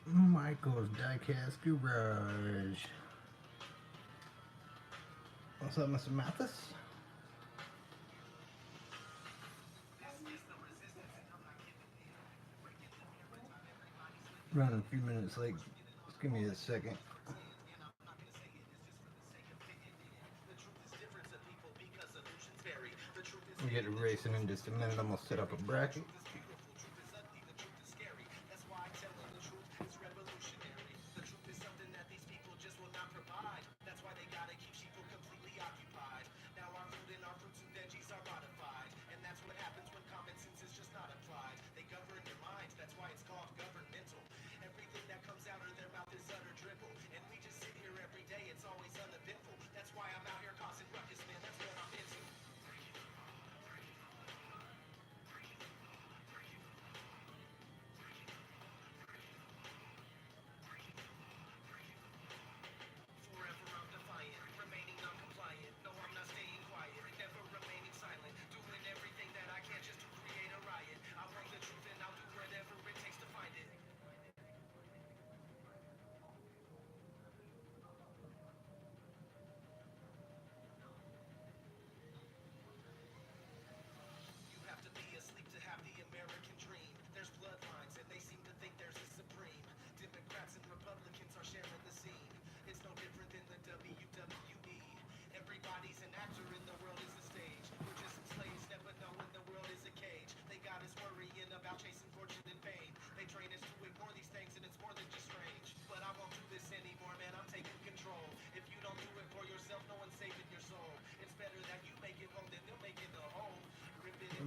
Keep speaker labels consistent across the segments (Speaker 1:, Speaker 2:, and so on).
Speaker 1: Michael's Diecast Garage. What's up, Mr. Mathis? Running a few minutes late. Just give me a second. We get to racing in just a minute. I'm gonna set up a bracket.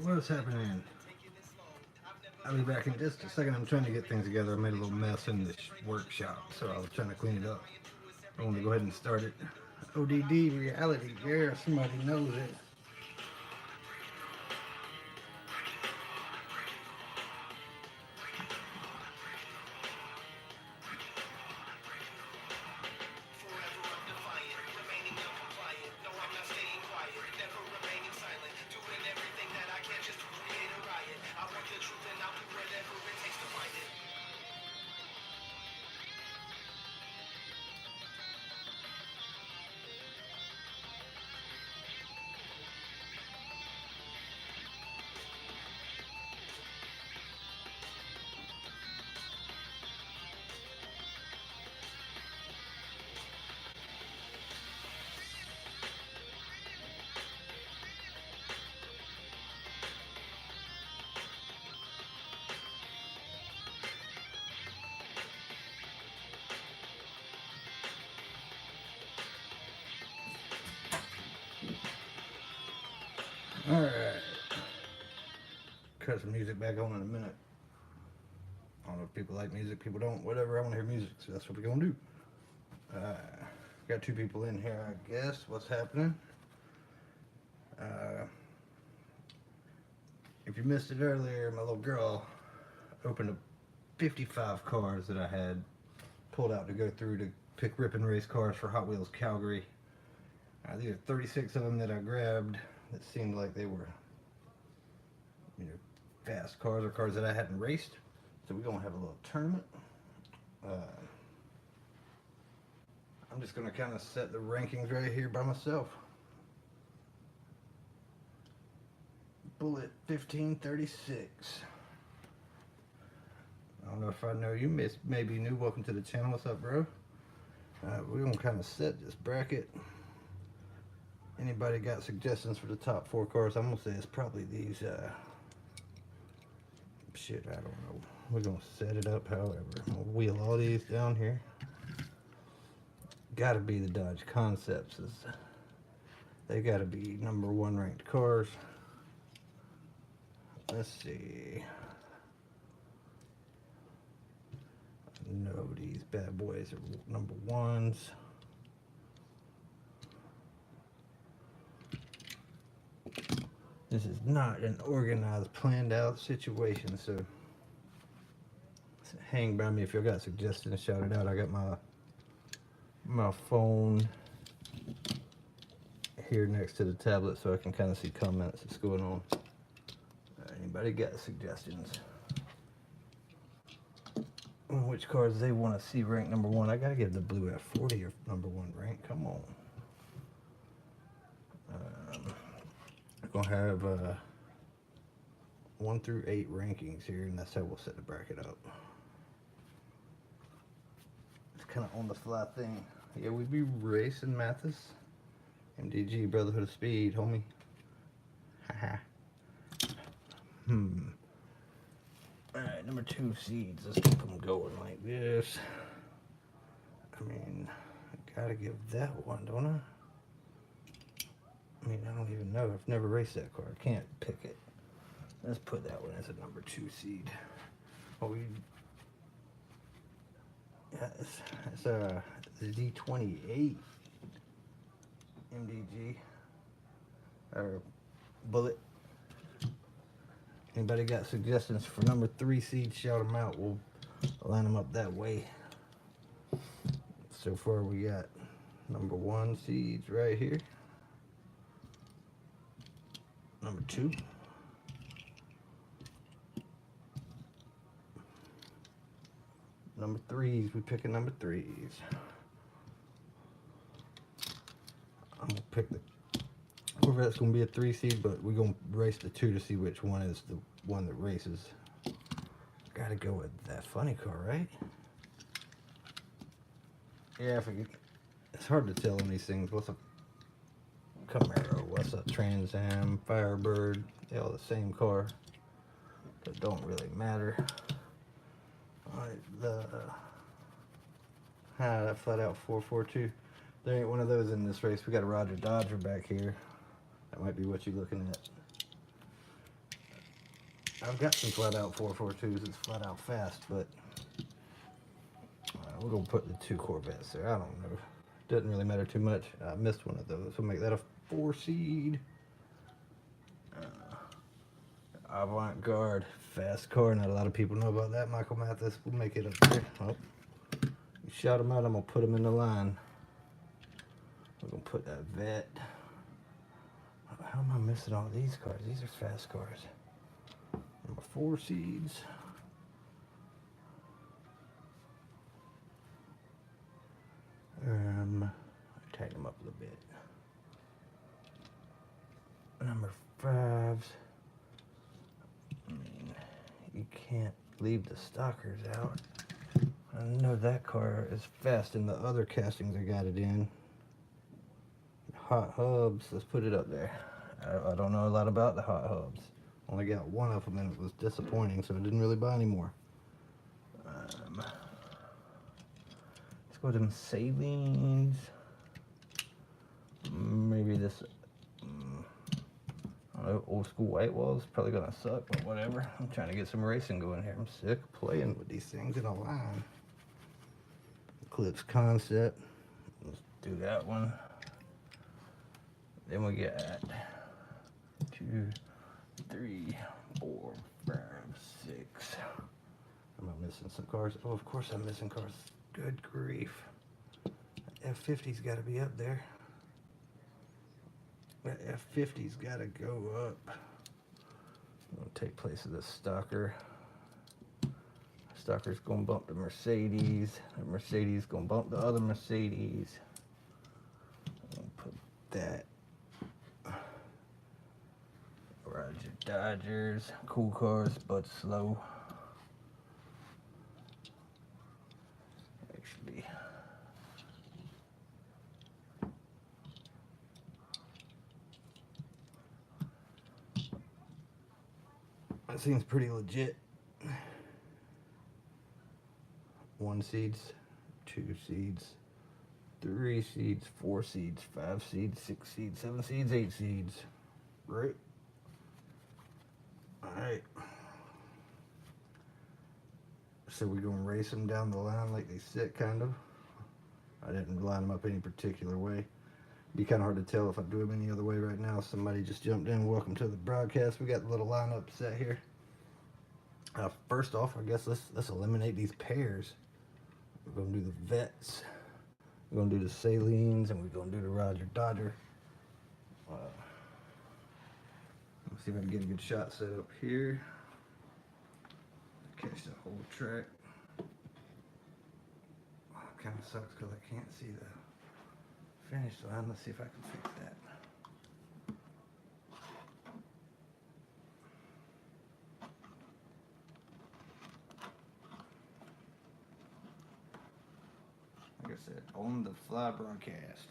Speaker 1: What is happening? I'll be back in just a second. I'm trying to get things together. I made a little mess in the workshop, so I was trying to clean it up. I want to go ahead and start it. ODD reality, yeah, somebody knows it. All right. Cut some music back on in a minute. I don't know if people like music, people don't, whatever. I want to hear music, so that's what we're going to do. Uh, got two people in here, I guess. What's happening? Uh, if you missed it earlier, my little girl opened up 55 cars that I had pulled out to go through to pick rip and race cars for Hot Wheels Calgary. These are 36 of them that I grabbed that seemed like they were, you know, fast cars or cars that I hadn't raced. So we're going to have a little tournament. I'm just going to kind of set the rankings right here by myself. Bullet 1536. I don't know if I know you, maybe new. Welcome to the channel. What's up, bro? We're going to kind of set this bracket. Anybody got suggestions for the top 4 cars? I'm going to say it's probably these, shit, I don't know. We're going to set it up however. I'm going to wheel all these down here. Got to be the Dodge Concepts. They got to be #1 ranked cars. Let's see. No, these bad boys are #1s. This is not an organized, planned out situation, so hang by me if y'all got suggestions, shout it out. I got my phone here next to the tablet so I can kind of see comments that's going on. Anybody got suggestions? which cars they want to see ranked number one. I gotta give the blue F40 or number one rank. Come on. We're gonna have 1 through 8 rankings here, and that's how we'll set the bracket up. It's kind of on the fly thing. Yeah, we be racing Mathis. MDG, Brotherhood of Speed, homie. Haha. Alright, number 2 seeds. Let's keep them going like this. I mean, I gotta give that one, don't I? I mean, I don't even know. I've never raced that car. I can't pick it. Let's put that one as a number 2 seed. Oh, yeah, it's a Z28 MDG or Bullet. Anybody got suggestions for number 3 seeds? Shout them out. We'll line them up that way. So far, we got number 1 seeds right here. Number 2. Number 3s. We picking number 3s. I'm gonna pick the Corvette's gonna be a 3 seed, but we're gonna race the 2 to see which one is the one that races. Gotta go with that funny car, right? Yeah, it's hard to tell on these things. What's a Camaro? What's a Trans Am? Firebird? They all the same car. That don't really matter. Alright, that flat out 442. There ain't one of those in this race. We got a Roger Dodger back here. That might be what you're looking at. I've got some flat out 442s. It's flat out fast, but we're gonna put the 2 Corvettes there. I don't know. Doesn't really matter too much. I missed one of those. We'll make that a 4 seed. Avant-Garde, fast car. Not a lot of people know about that. Michael Mathis. We'll make it up there. Oh, you shout them out. I'm gonna put them in the line. We're gonna put that vet. How am I missing all these cars? These are fast cars. Number 4 seeds. Tighten them up a little bit. Number 5s. I mean, you can't leave the stalkers out. I know that car is fast in the other castings I got it in. Hot hubs, let's put it up there. I don't know a lot about the hot hubs. Only got one of them and it was disappointing, so I didn't really buy any more. Let's go with them Salines. Maybe this, I don't know, old school white walls. Probably gonna suck, but whatever. I'm trying to get some racing going here. I'm sick of playing with these things in a line. Eclipse Concept. Let's do that one. Then we got 2, 3, 4, 5, 6. Am I missing some cars? Oh, of course I'm missing cars. Good grief. F50's got to be up there. That F50's got to go up. It'll take place of the Stalker. Stalker's gonna bump the Mercedes. The Mercedes gonna bump the other Mercedes. I'm gonna put that. Roger Dodgers, cool cars, but slow. Actually, that seems pretty legit. 1 seeds, 2 seeds, 3 seeds, 4 seeds, 5 seeds, 6 seeds, 7 seeds, 8 seeds. Right? Alright. So we're going to race them down the line like they sit, kind of. I didn't line them up any particular way. Be kind of hard to tell if I do them any other way right now. Somebody just jumped in. Welcome to the broadcast. We got the little lineup set here. First off, I guess let's eliminate these pairs. We're going to do the Vets. We're going to do the Salines, and we're going to do the Roger Dodger. Let's see if I can get a good shot set up here. Catch the whole track. kind of sucks because I can't see the finish line. Let's see if I can fix that. Like I said, on the fly broadcast.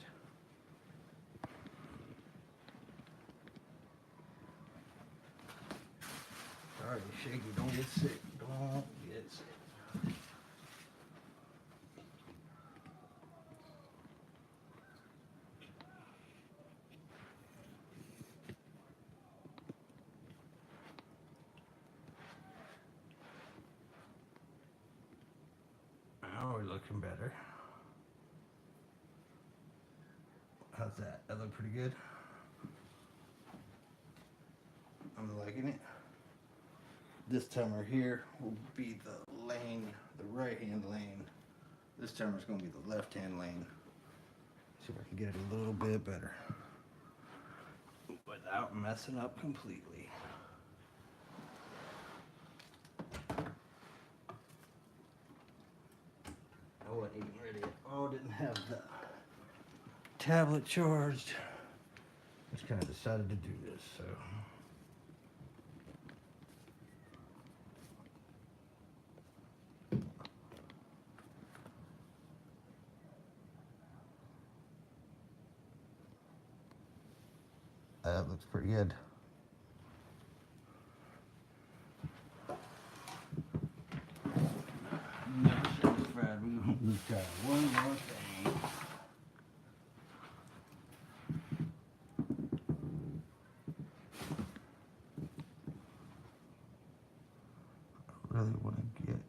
Speaker 1: Sorry, Shaky, don't get sick. Don't get sick. Oh, we're looking better. How's that? That look pretty good? I'm liking it. This timer here will be the lane, the right hand lane. This timer is going to be the left hand lane. See if I can get it a little bit better without messing up completely. I wasn't even ready. Oh, didn't have the tablet charged. Just kind of decided to do this, so. That looks pretty good. Never satisfied. We've got one more thing. I really want to get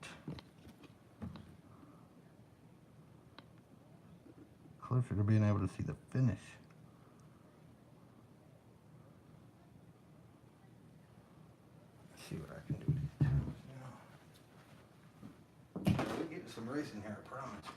Speaker 1: closer to being able to see the finish. See what I can do with these times now. We're getting some racing here, I promise you.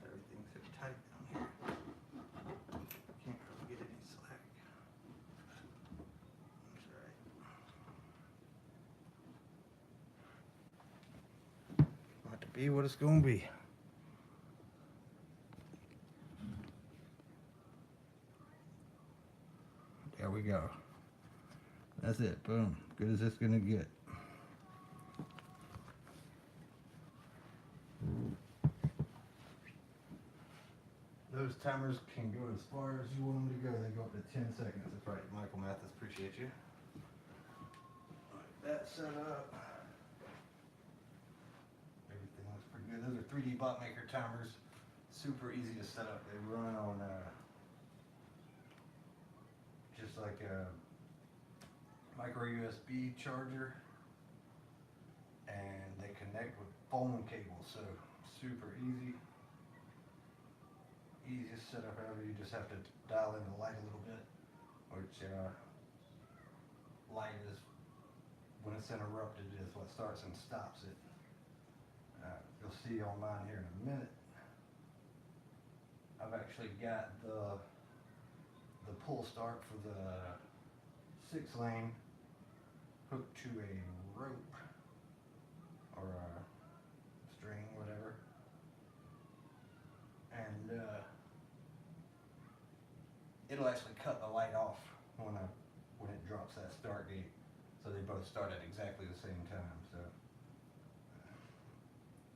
Speaker 1: Everything's so tight down here. Can't really get any slack. That's all right. About to be what it's gonna be. There we go. That's it. Boom. Good as it's gonna get. Those timers can go as far as you want them to go. They go up to 10 seconds. That's right, Michael Mathis. Appreciate you. That's set up. Everything looks pretty good. Those are 3D bot maker timers. Super easy to set up. They run on just like a micro USB charger, and they connect with phone cables. So super easy. Easiest setup ever. You just have to dial in the light a little bit, which light is, when it's interrupted, is what starts and stops it. You'll see on mine here in a minute. I've actually got the pull start for the 6-lane hooked to a rope or a string, whatever, and it'll actually cut the light off when it drops that start gate, so they both start at exactly the same time. So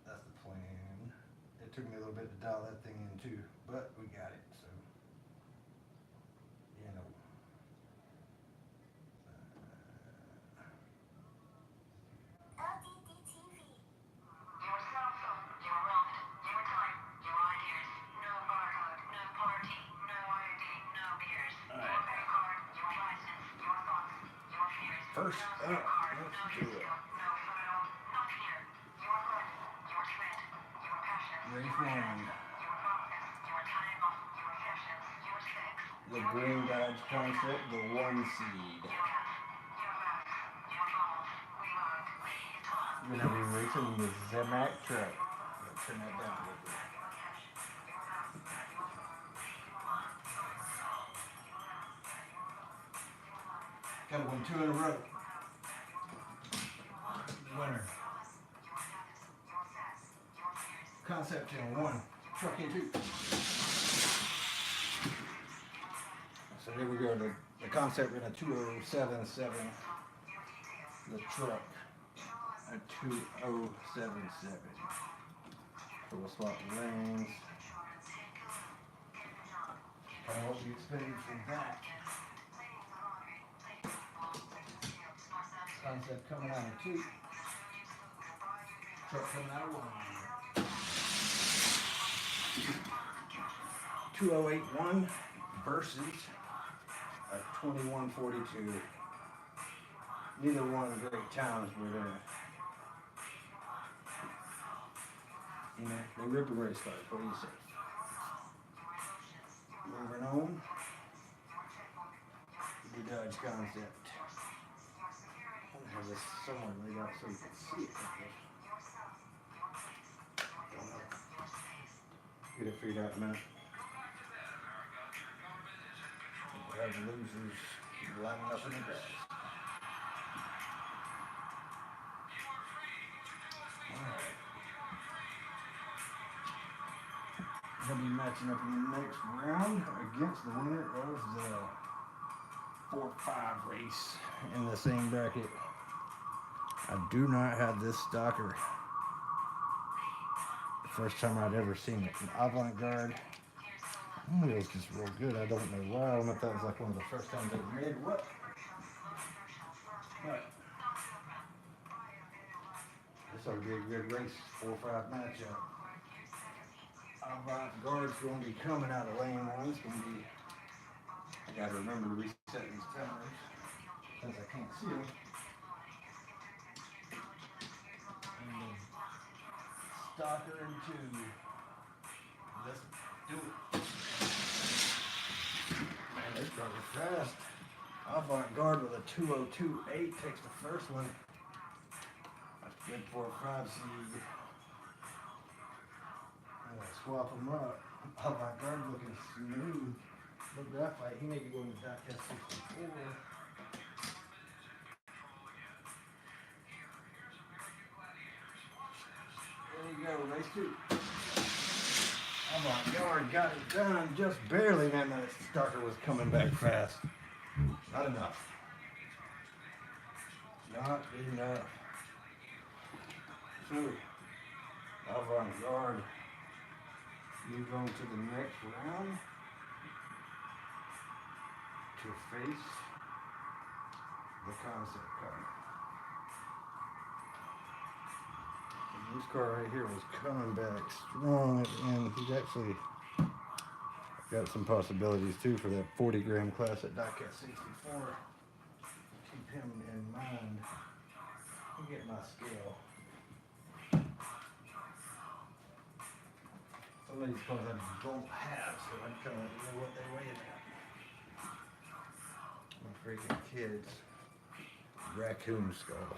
Speaker 1: that's the plan. It took me a little bit to dial that thing in too, but we got it. So you know,
Speaker 2: LDDTV. Your cell phone, your wallet, your time, your ideas. No barcode, no party, no ID, no beers.
Speaker 1: All
Speaker 2: Your
Speaker 1: right.
Speaker 2: credit card, your license, your thoughts, your fears.
Speaker 1: First
Speaker 2: no
Speaker 1: up,
Speaker 2: SIM card,
Speaker 1: let's
Speaker 2: no
Speaker 1: do
Speaker 2: disco,
Speaker 1: it.
Speaker 2: no photo, not fear. Your blood, your sweat, your passion,
Speaker 1: Race
Speaker 2: your
Speaker 1: one.
Speaker 2: hands, your promises, your time, your affections, your sex.
Speaker 1: the green Dodge Concept, the 1 seed. We're gonna be racing the Zemac truck. Turn that down a little bit. Got to win 2 in a row. Winner. Concept Channel 1, Trucking 2. So here we go. The Concept ran a 2077. The truck a 2077. So we'll swap lanes. Kind of what you expected from that. Concept coming out of 2. Truck coming out of 1. 2081 versus a 2142. Neither one great times, but you know, they rip and race cars. What do you say? Moving on. The Dodge Concept. I have this somewhere laid out so you can see it. Get it figured out in a minute. We have the losers lining up in the grass. Alright. We'll be matching up in the next round against the winner of the 4-5 race in the same bracket. I do not have this stalker. The first time I'd ever seen it. An Avant-Garde. It was just real good. I don't know why. I don't know if that was like one of the first times they were made or what. But this ought to be a good race. 4-5 matchup. Avant-Garde's going to be coming out of lane 1. It's going to be. I got to remember to reset these timers since I can't see them. Stalker in 2. Let's do it. Man, they're running fast. Avant-Garde with a 2028 takes the first one. That's good for a 5 seed. I'm gonna swap them up. Avant-Garde looking smooth. Look at that fight. He may be going to Diecast 64. There you go, race 2. Avant-Garde got it done just barely, man. That stalker was coming back fast. Not enough. Not enough. So, Avant-Garde move on to the next round to face the Concept car. This car right here was coming back strong at the end. He's actually got some possibilities too for that 40-gram class at Diecast 64. Keep him in mind. Let me get my scale. Some of these cars I don't have, so I kind of know what they weigh at. My freaking kids. Raccoon skull.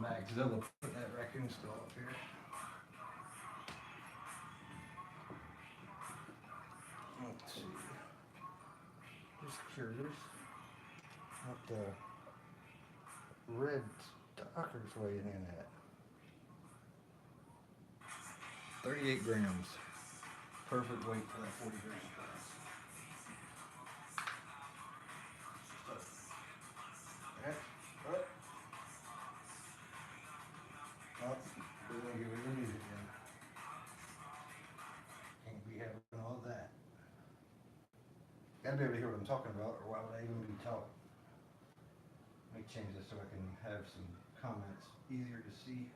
Speaker 1: Max Zilla put that raccoon skull up here. Let's see. Just curious what the red stalker's weighing in at. 38 grams. Perfect weight for that 40-gram class. Oh, we're going to get rid of these again. Can't be having all that. Gotta be able to hear what I'm talking about, or why would I even be talking? Let me change this so I can have some comments easier to see.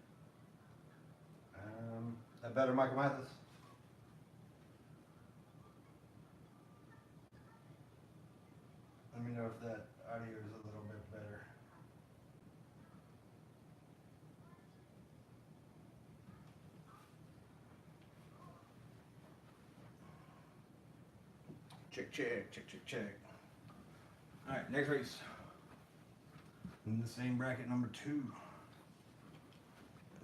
Speaker 1: That better, Michael Mathis? Let me know if that audio is a little bit better. Check, check, check, check, check. All right, next race. In the same bracket, number 2.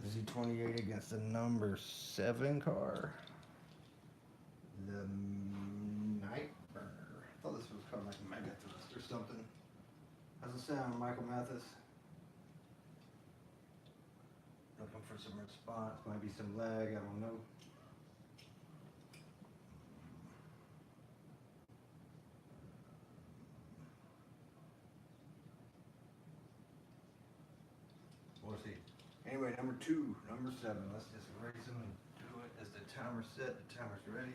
Speaker 1: Z28 against the number 7 car. The Night Burner. I thought this was called like Mega Thrust or something. How's it sound, Michael Mathis? Looking for some response. Might be some lag. I don't know. We'll see. Anyway, number 2, number 7. Let's just race them and do it. As the timer's set, the timer's ready.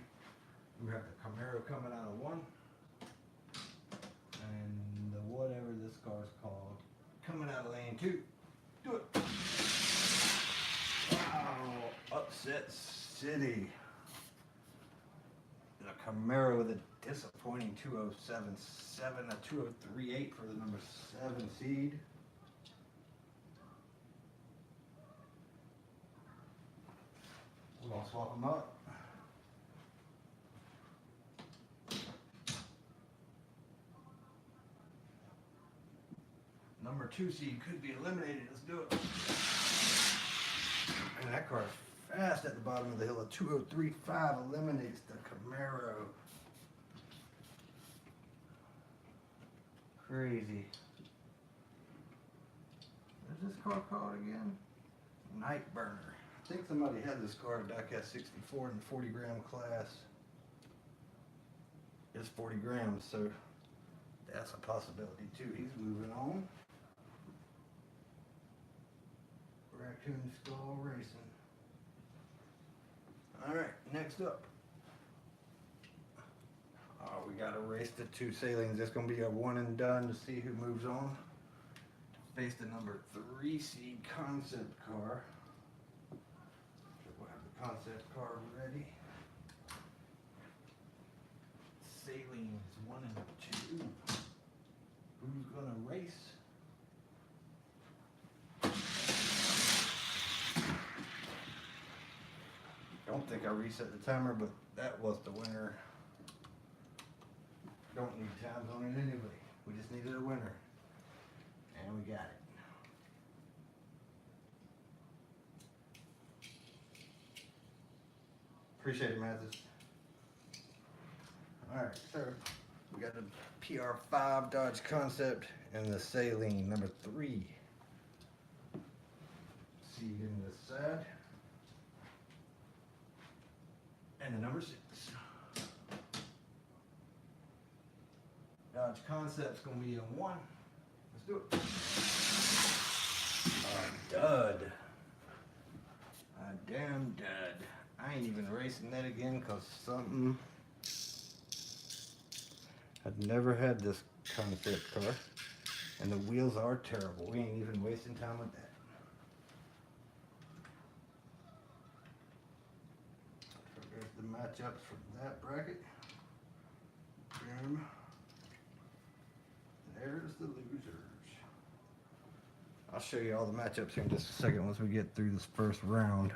Speaker 1: We have the Camaro coming out of 1. And the whatever this car is called coming out of lane 2. Do it. Wow. Upset City. The Camaro with a disappointing 207.7, a 203.8 for the number 7 seed. We're going to swap them up. Number 2 seed could be eliminated. Let's do it. And that car is fast at the bottom of the hill. A 203.5 eliminates the Camaro. Crazy. What's this car called again? Night Burner. I think somebody had this car at Diecast 64 in the 40 gram class. It's 40 grams, so that's a possibility too. He's moving on. Raccoon Skull Racing. Alright, next up. Oh, we got to race the 2 Salines. It's going to be a one and done to see who moves on. Face the number 3 seed concept car. We'll have the concept car ready. Salines 1 and 2. Who's going to race? Don't think I reset the timer, but that was the winner. Don't need times on it anyway. We just needed a winner. And we got it. Appreciate it, Mathis. Alright, so we got the PR5 Dodge Concept and the Saline number 3. Seed in this side. And the number 6. Dodge Concept's gonna be a 1. Let's do it. A dud. A damn dud. I ain't even racing that again cause something. I've never had this concept car. And the wheels are terrible. We ain't even wasting time with that. So there's the matchups from that bracket. Boom. There's the losers. I'll show you all the matchups here in just a second once we get through this first round.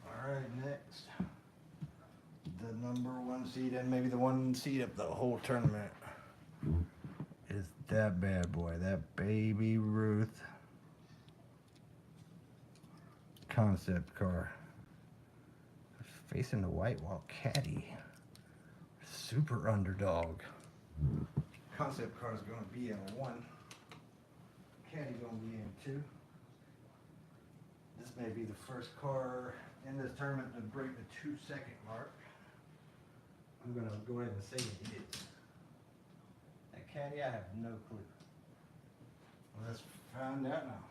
Speaker 1: Alright, next. The number 1 seed and maybe the 1 seed of the whole tournament is that bad boy, that Baby Ruth concept car. Facing the white wall caddy. Super underdog. Concept car is going to be in 1. Caddy going to be in 2. This may be the first car in this tournament to break the 2-second mark. I'm going to go ahead and say it is. That caddy, I have no clue. Well, let's find out now.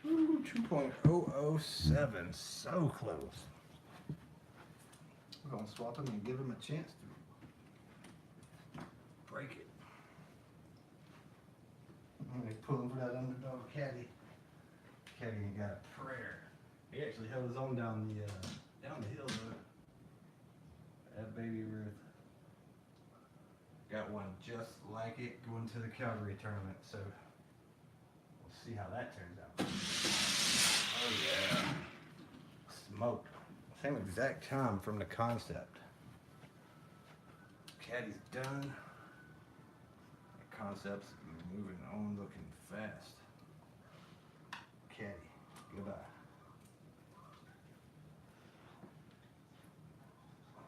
Speaker 1: Ooh, 2.007. So close. We're going to swap him and give him a chance to break it. I'm going to pull him for that underdog caddy. Caddy ain't got a prayer. He actually held his own down the hill though. That Baby Ruth. Got one just like it going to the Calgary tournament, so we'll see how that turns out. Oh yeah. smoked. Same exact time from the concept. Caddy's done. The concept's moving on, looking fast. Caddy, goodbye.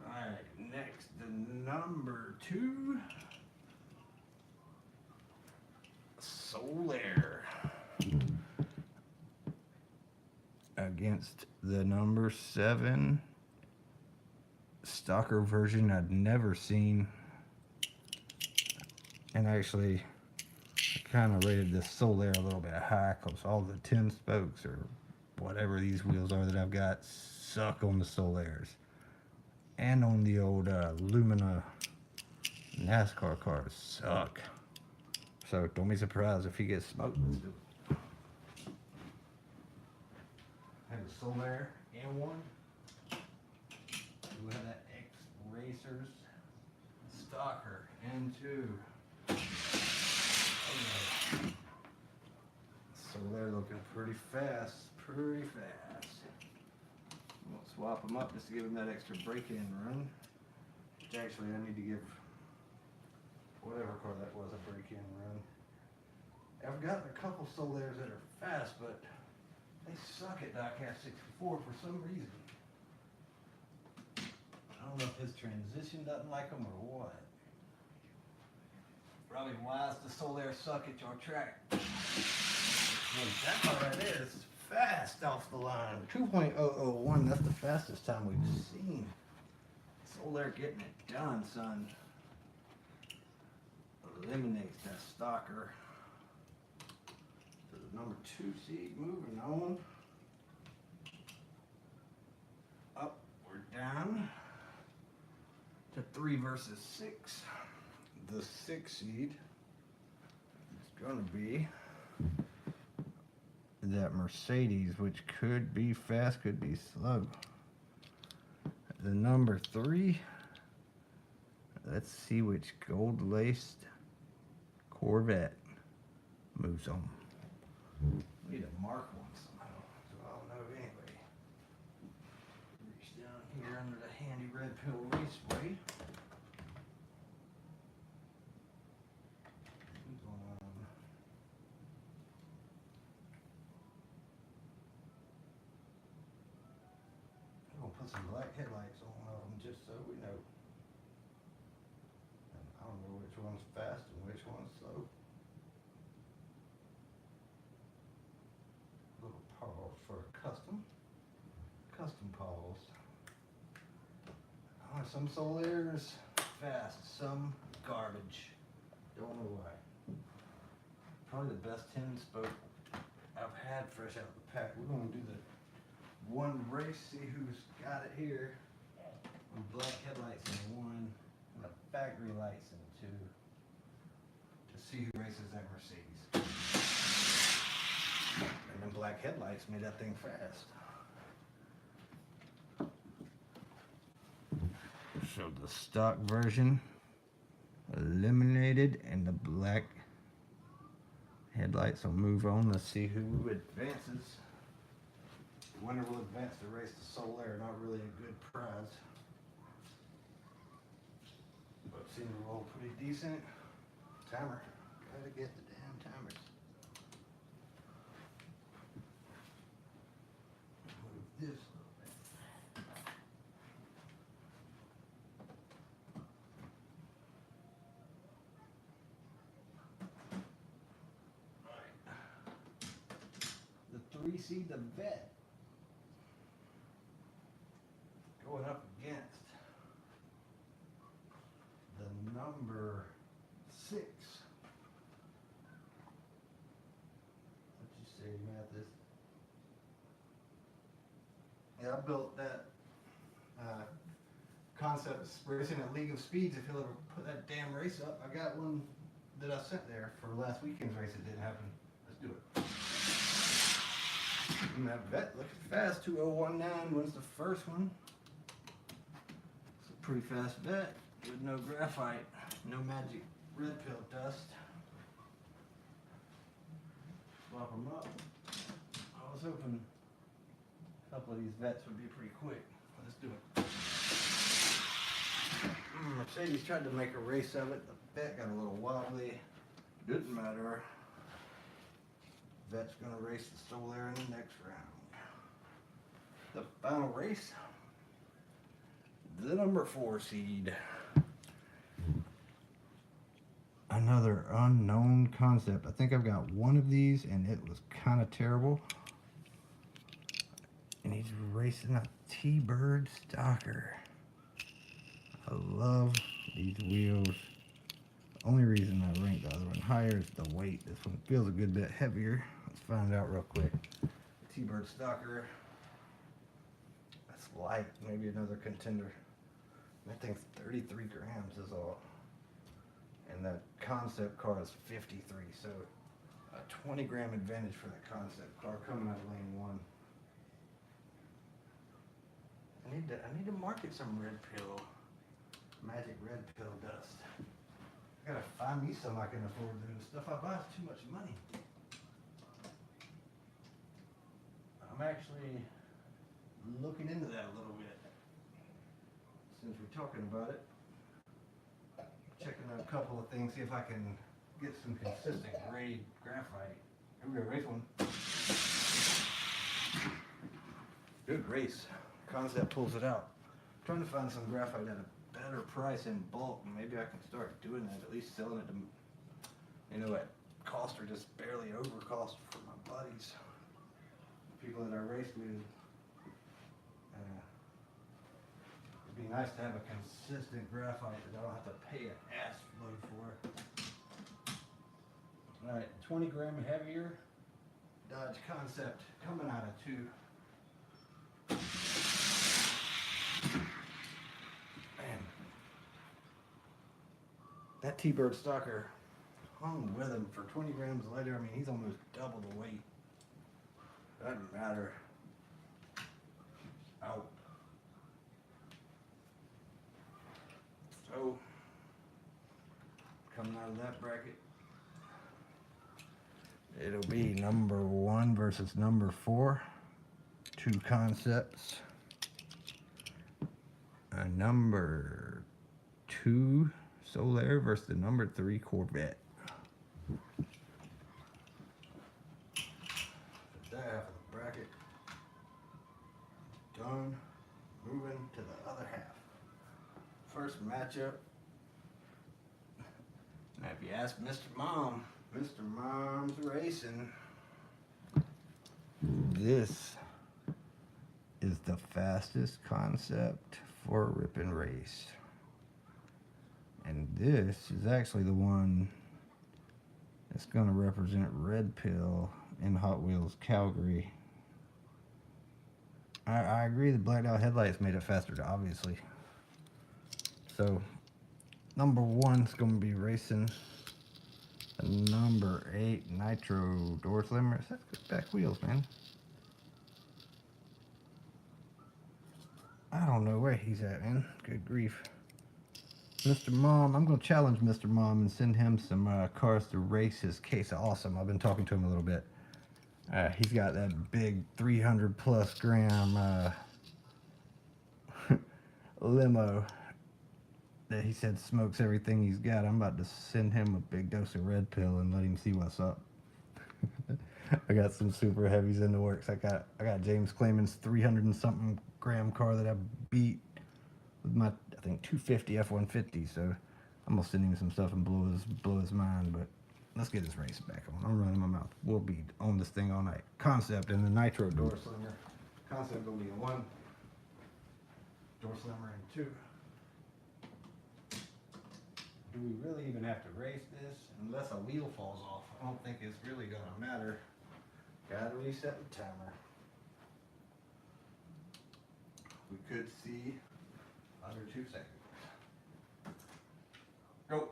Speaker 1: Alright, next, the number 2. Solaire. Against the number 7 Stalker version I'd never seen. And actually, I kind of rated this Solaire a little bit high because all the 10 spokes or whatever these wheels are that I've got suck on the Solaires. And on the old Lumina NASCAR cars suck. So don't be surprised if he gets smoked. Let's do it. I have a Solaire N1. We have that X Racers Stalker N2. Solaire looking pretty fast, We'll swap them up just to give them that extra break-in run. Which actually I need to give whatever car that was a break-in run. I've got a couple Solaires that are fast, but they suck at Diecast 64 for some reason. I don't know if his transition doesn't like them or what. Probably why does the Solaire suck at your track? Well, that car right there is fast off the line. 2.001, that's the fastest time we've seen. Solaire getting it done, son. Eliminates that Stalker. To the number 2 seed, moving on. Up or down to 3 versus 6. The 6 seed is going to be that Mercedes, which could be fast, could be slow. The number 3. Let's see which gold-laced Corvette moves on. We need to mark one somehow, so I'll know anyway. Reach down here under the handy Red Pill Raceway. I'm gonna put some black headlights on all of them just so we know. And I don't know which one's fast and which one's slow. Little pause for a custom pause. Some Solaire's fast, some garbage. Don't know why. Probably the best 10 spoke I've had fresh out of the pack. We're gonna do the one race, see who's got it here. With black headlights in 1 and the factory lights in 2 to see who races that Mercedes. And then black headlights made that thing fast. So the stock version eliminated and the black headlights will move on. Let's see who advances. The winner will advance to race the Solaire. Not really a good prize, but seemed to roll pretty decent. Timer. Gotta get the damn timers. Move this a little bit. The 3 seed, the vet. Going up against the number 6. What you say, Mathis? Yeah, I built that concept racing at League of Speeds. If he'll ever put that damn race up, I got one that I sent there for last weekend's race. It didn't happen. Let's do it. And that vet looking fast. 2019 wins the first one. Pretty fast vet with no graphite, no magic red pill dust. Swap them up. I was hoping if couple of these vets would be pretty quick. Let's do it. Mercedes tried to make a race of it. The vet got a little wobbly. Didn't matter. Vet's gonna race the Solar in the next round. The final race. The number 4 seed. Another unknown concept. I think I've got one of these and it was kind of terrible. And he's racing a T-Bird Stalker. I love these wheels. The only reason I ranked the other one higher is the weight. This one feels a good bit heavier. Let's find out real quick. T-Bird Stalker. That's light. Maybe another contender. That thing's 33 grams is all. And that concept car is 53. So a 20 gram advantage for that concept car coming out of lane 1. I need to market some red pill, magic red pill dust. I gotta find me some I can afford. The stuff I buy is too much money. I'm actually looking into that a little bit. Since we're talking about it, checking out a couple of things, see if I can get some consistent grade graphite. Here we go, race 1. Good race. Concept pulls it out. I'm trying to find some graphite at a better price in bulk. Maybe I can start doing that, at least selling it to, you know, at cost or just barely over cost for my buddies, people that I race with. It'd be nice to have a consistent graphite that I don't have to pay an ass load for. Alright, 20 gram heavier Dodge Concept coming out of 2. Man, that T-Bird Stalker hung with him for 20 grams lighter. I mean, he's almost double the weight. Doesn't matter. Out. So, coming out of that bracket, it'll be number 1 versus number 4. 2 concepts. A number 2 Solar versus the number 3 Corvette. That half of the bracket done. Moving to the other half. First matchup. Now, if you ask Mr. Mom, Mr. Mom's Racing, this is the fastest concept for a rip and race. And this is actually the one that's going to represent Red Pill in Hot Wheels Calgary. I agree the blacked out headlights made it faster, obviously. So, number 1 is going to be racing the number 8 Nitro door slimmers. That's good back wheels, man. I don't know where he's at, man. Good grief. Mr. Mom, I'm going to challenge Mr. Mom and send him some cars to race his Case of Awesome. I've been talking to him a little bit. He's got that big 300 plus gram limo that he said smokes everything he's got. I'm about to send him a big dose of Red Pill and let him see what's up. I got some super heavies in the works. I got James Clayman's 300 and something gram car that I beat with my, I think, 250 F-150. So I'm gonna send him some stuff and blow his mind. But let's get this race back on. I'm running my mouth. We'll be on this thing all night. Concept in the Nitro door slimmer. Concept will be in 1. Door slimmer in 2. Do we really even have to race this? Unless a wheel falls off. I don't think it's really gonna matter. Gotta reset the timer. We could see under 2 seconds. Go.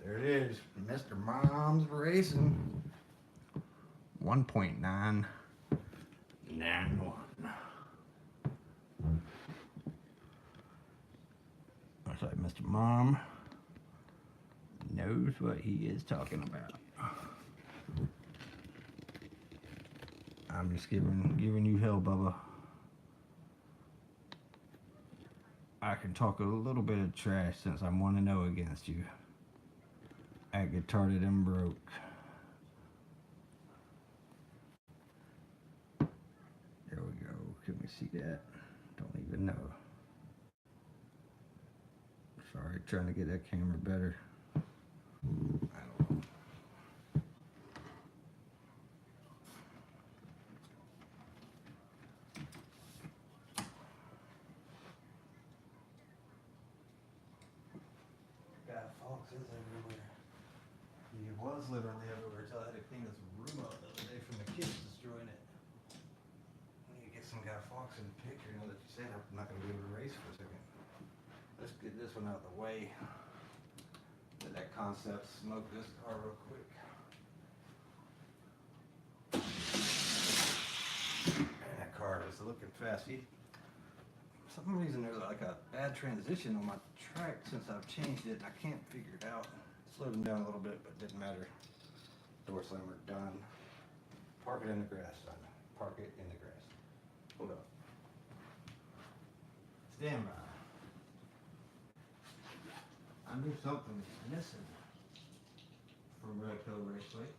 Speaker 1: There it is. Mr. Mom's Racing. 1.991. Looks like Mr. Mom knows what he is talking about. I'm just giving you hell, Bubba. I can talk a little bit of trash since I'm 1-0 against you. I get tarted and broke. There we go. Can we see that? Don't even know. Sorry, trying to get that camera better. I don't know. Got foxes everywhere. He was literally everywhere until I had to clean this room up the other day from the kids destroying it. I need to get some guy fox in the picture. Now that you said, I'm not going to be able to race for a second. Let's get this one out of the way. Let that concept smoke this car real quick. Man, that car is looking fast. See, for some reason there's like a bad transition on my track since I've changed it, and I can't figure it out. Slowed him down a little bit, but it didn't matter. Door slammer done. Park it in the grass, son. Park it in the grass. Hold up. Stand by. I knew something was missing from Red Hill Raceway.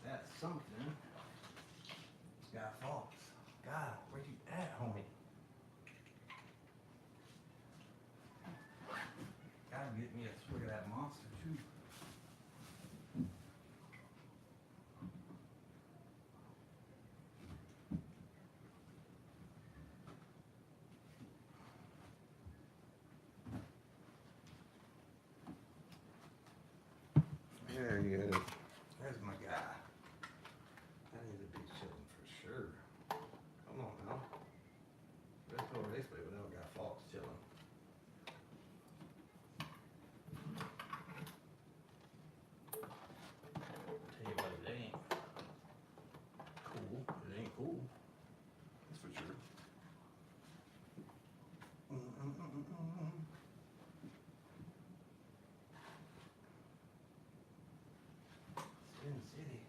Speaker 1: That's something. Guy Fawkes. God, where you at, homie? Gotta get me a swig of that monster too. There he is. There's my guy. I need to be chilling for sure. Come on now. Red Hill Raceway without Guy Fawkes chilling. Tell you what, it ain't cool. It ain't cool. That's for sure. Sin City.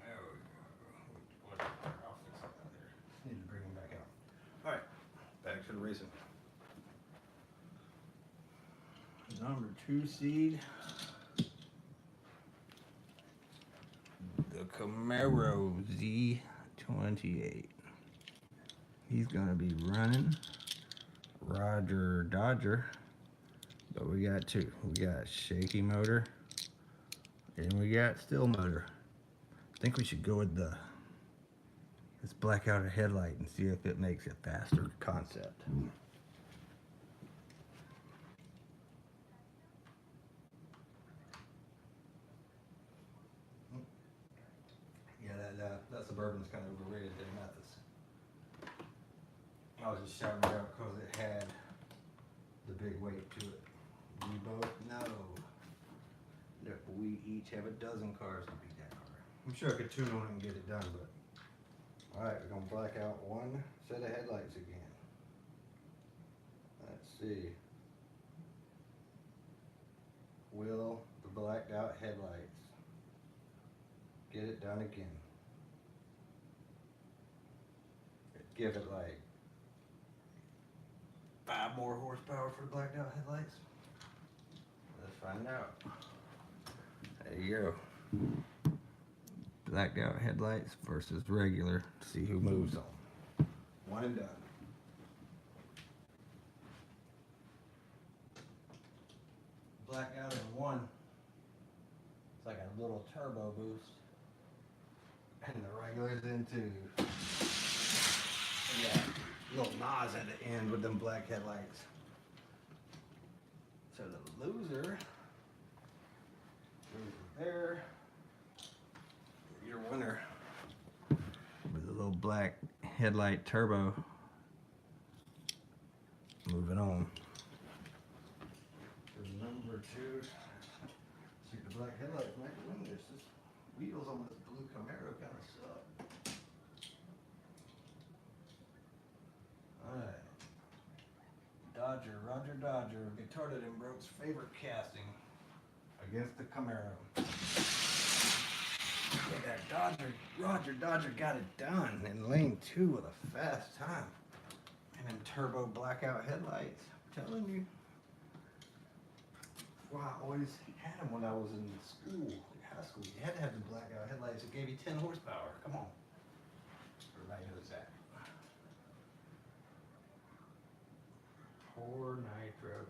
Speaker 1: There we go. I'll fix it out there. Need to bring him back out. Alright, back to the racing. Number 2 seed. The Camaro Z28. He's gonna be running Roger Dodger. But we got 2. We got shaky motor and we got still motor. I think we should go with this blackout headlight and see if it makes it faster concept. Yeah, that Suburban's kind of overrated than Mathis. I was just shouting it out because it had the big weight to it. We both know that we each have a dozen cars to beat that car. I'm sure I could tune on it and get it done, but alright, we're gonna black out one set of headlights again. Let's see. Will the blacked out headlights get it done again? Give it like 5 more horsepower for the blacked out headlights. Let's find out. There you go. Blacked out headlights versus regular. See who moves on. One and done. Blackout in 1. It's like a little turbo boost. And the regular's in 2. Yeah, little Nas at the end with them black headlights. So the loser there. Your winner with a little black headlight turbo. Moving on. For number 2. See, the black headlights might win this. This wheels on this blue Camaro kind of suck. Alright. Dodger, Roger Dodger, Guitarda and Broke's favorite casting. against the Camaro. Yeah, that Roger Dodger got it done in lane 2 with a fast time. And then turbo blackout headlights. I'm telling you. Well, I always had them when I was in school, high school. You had to have the blackout headlights. It gave you 10 horsepower. Come on. Everybody knows that. Poor nitro.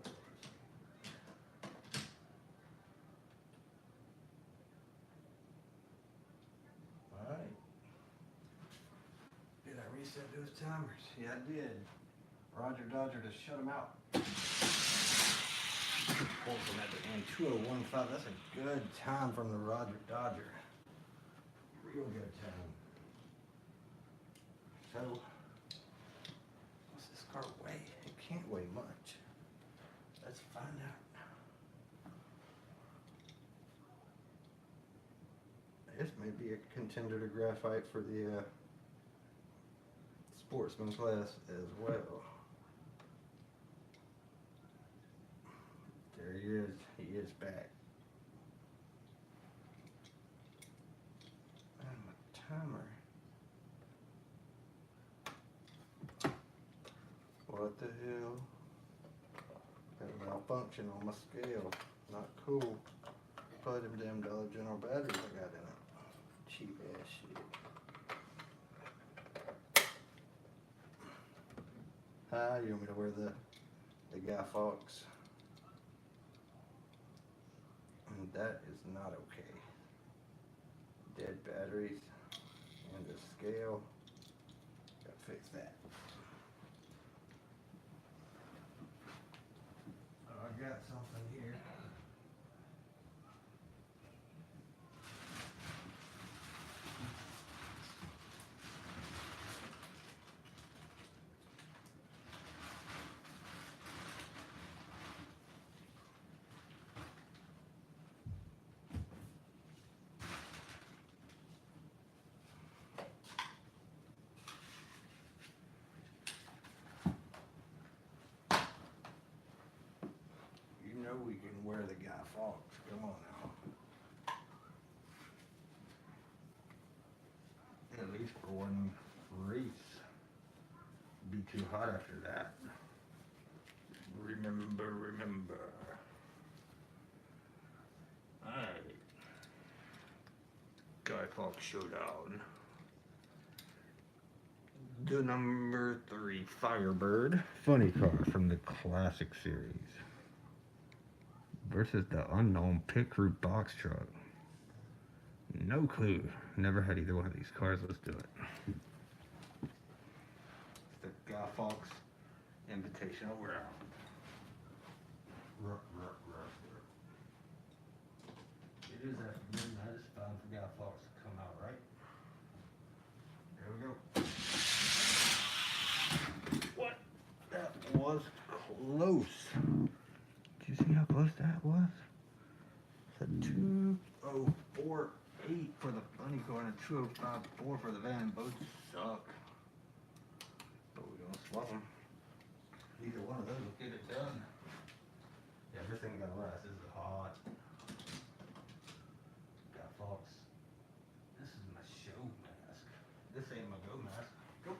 Speaker 1: Alright. Did I reset those timers? Yeah, I did. Roger Dodger to shut them out. Pulled from at the end, 2015. That's a good time from the Roger Dodger. Real good time. So, what's this car weigh? It can't weigh much. Let's find out. This may be a contender to graphite for the sportsman class as well. There he is. He is back. And my timer. What the hell? Got a malfunction on my scale. Not cool. Probably them damn Dollar General batteries I got in it. Cheap ass shit. Hi, you want me to wear the Guy Fawkes? And that is not okay. Dead batteries and the scale. Gotta fix that. I got something here. You know we can wear the Guy Fawkes. Come on now. At least for one race. Be too hot after that. Remember. Alright. Guy Fawkes Showdown. The number 3 Firebird funny car from the Classic Series versus the unknown pit crew box truck. No clue. Never had either one of these cars. Let's do it. It's the Guy Fawkes Invitational Round. It is after midnight. It's time for Guy Fawkes to come out, right? There we go. What? That was close. Did you see how close that was? It's a 2:04.8 for the funny car and a 2:05.4 for the van. Both suck. But we're gonna swap them. Either one of those will get it done. Yeah, this ain't gonna last. This is hot. Guy Fawkes. This is my show mask. This ain't my go mask. Go.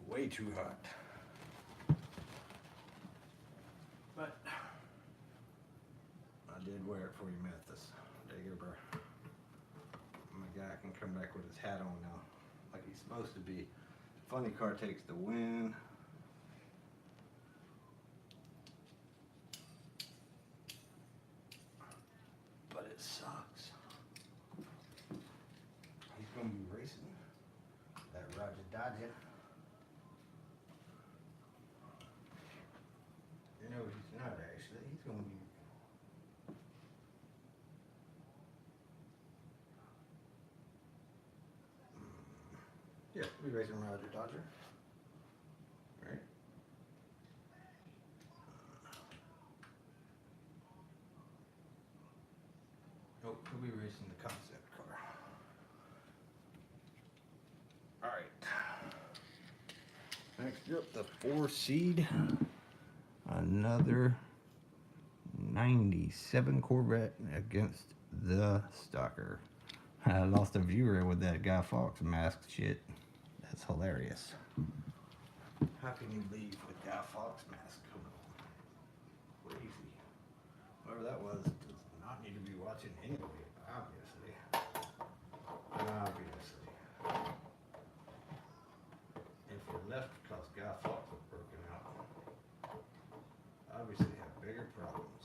Speaker 1: Way too hot. But I did wear it for you, Mathis. Dagobah. My guy can come back with his hat on now, like he's supposed to be. Funny car takes the win. But it sucks. He's gonna be racing that Roger Dodger. No, he's not actually. He's gonna be. Yeah, we'll be racing Roger Dodger. Right? Nope, we'll be racing the concept car. Alright. Next up, the 4 seed. I another 97 Corvette against the Stalker. I lost a viewer with that Guy Fawkes mask shit. That's hilarious. How can you leave with Guy Fawkes mask? Crazy. Whoever that was does not need to be watching anyway, obviously. Obviously. If you left because Guy Fawkes was broken out, obviously have bigger problems.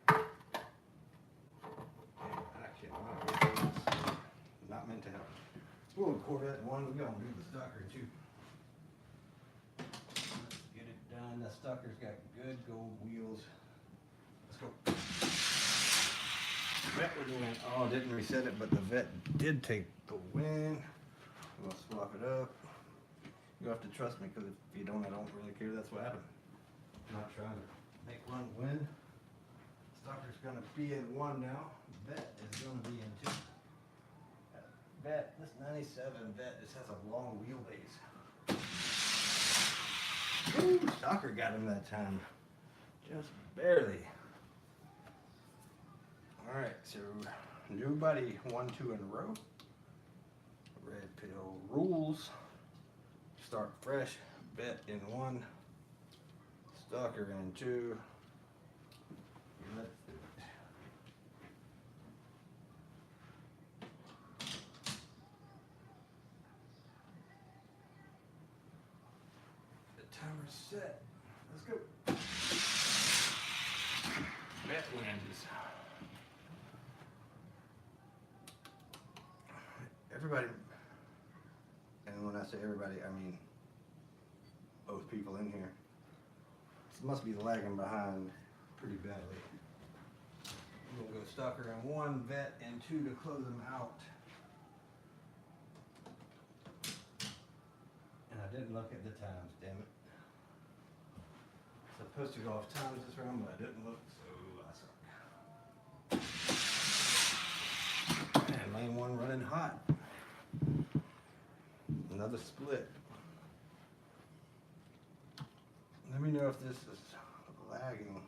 Speaker 1: And I cannot do this. Not meant to happen. We'll Corvette 1, we're gonna do the Stalker 2. Let's get it done. The Stalker's got good gold wheels. Let's go. Vet would win. Oh, didn't reset it, but the Vet did take the win. We'll swap it up. You have to trust me, because if you don't, I don't really care. That's what happened. I'm not trying to make one win. Stalker's gonna be in 1 now. Vet is gonna be in 2. Vet, this 97 Vet just has a long wheelbase. Ooh, Stalker got him that time. Just barely. Alright, so new buddy, 1, 2 in a row. Red pill rules. Start fresh. Vet in 1. Stalker in 2. Let's do it. Timer's set. Let's go. Vet wins. Everybody, and when I say everybody, I mean both people in here, must be lagging behind pretty badly. We'll go Stalker in 1, Vet in 2 to close them out. And I didn't look at the times, damn it. Supposed to go off times this round, but I didn't look, so I suck. And lane 1 running hot. Another split. Let me know if this is lagging.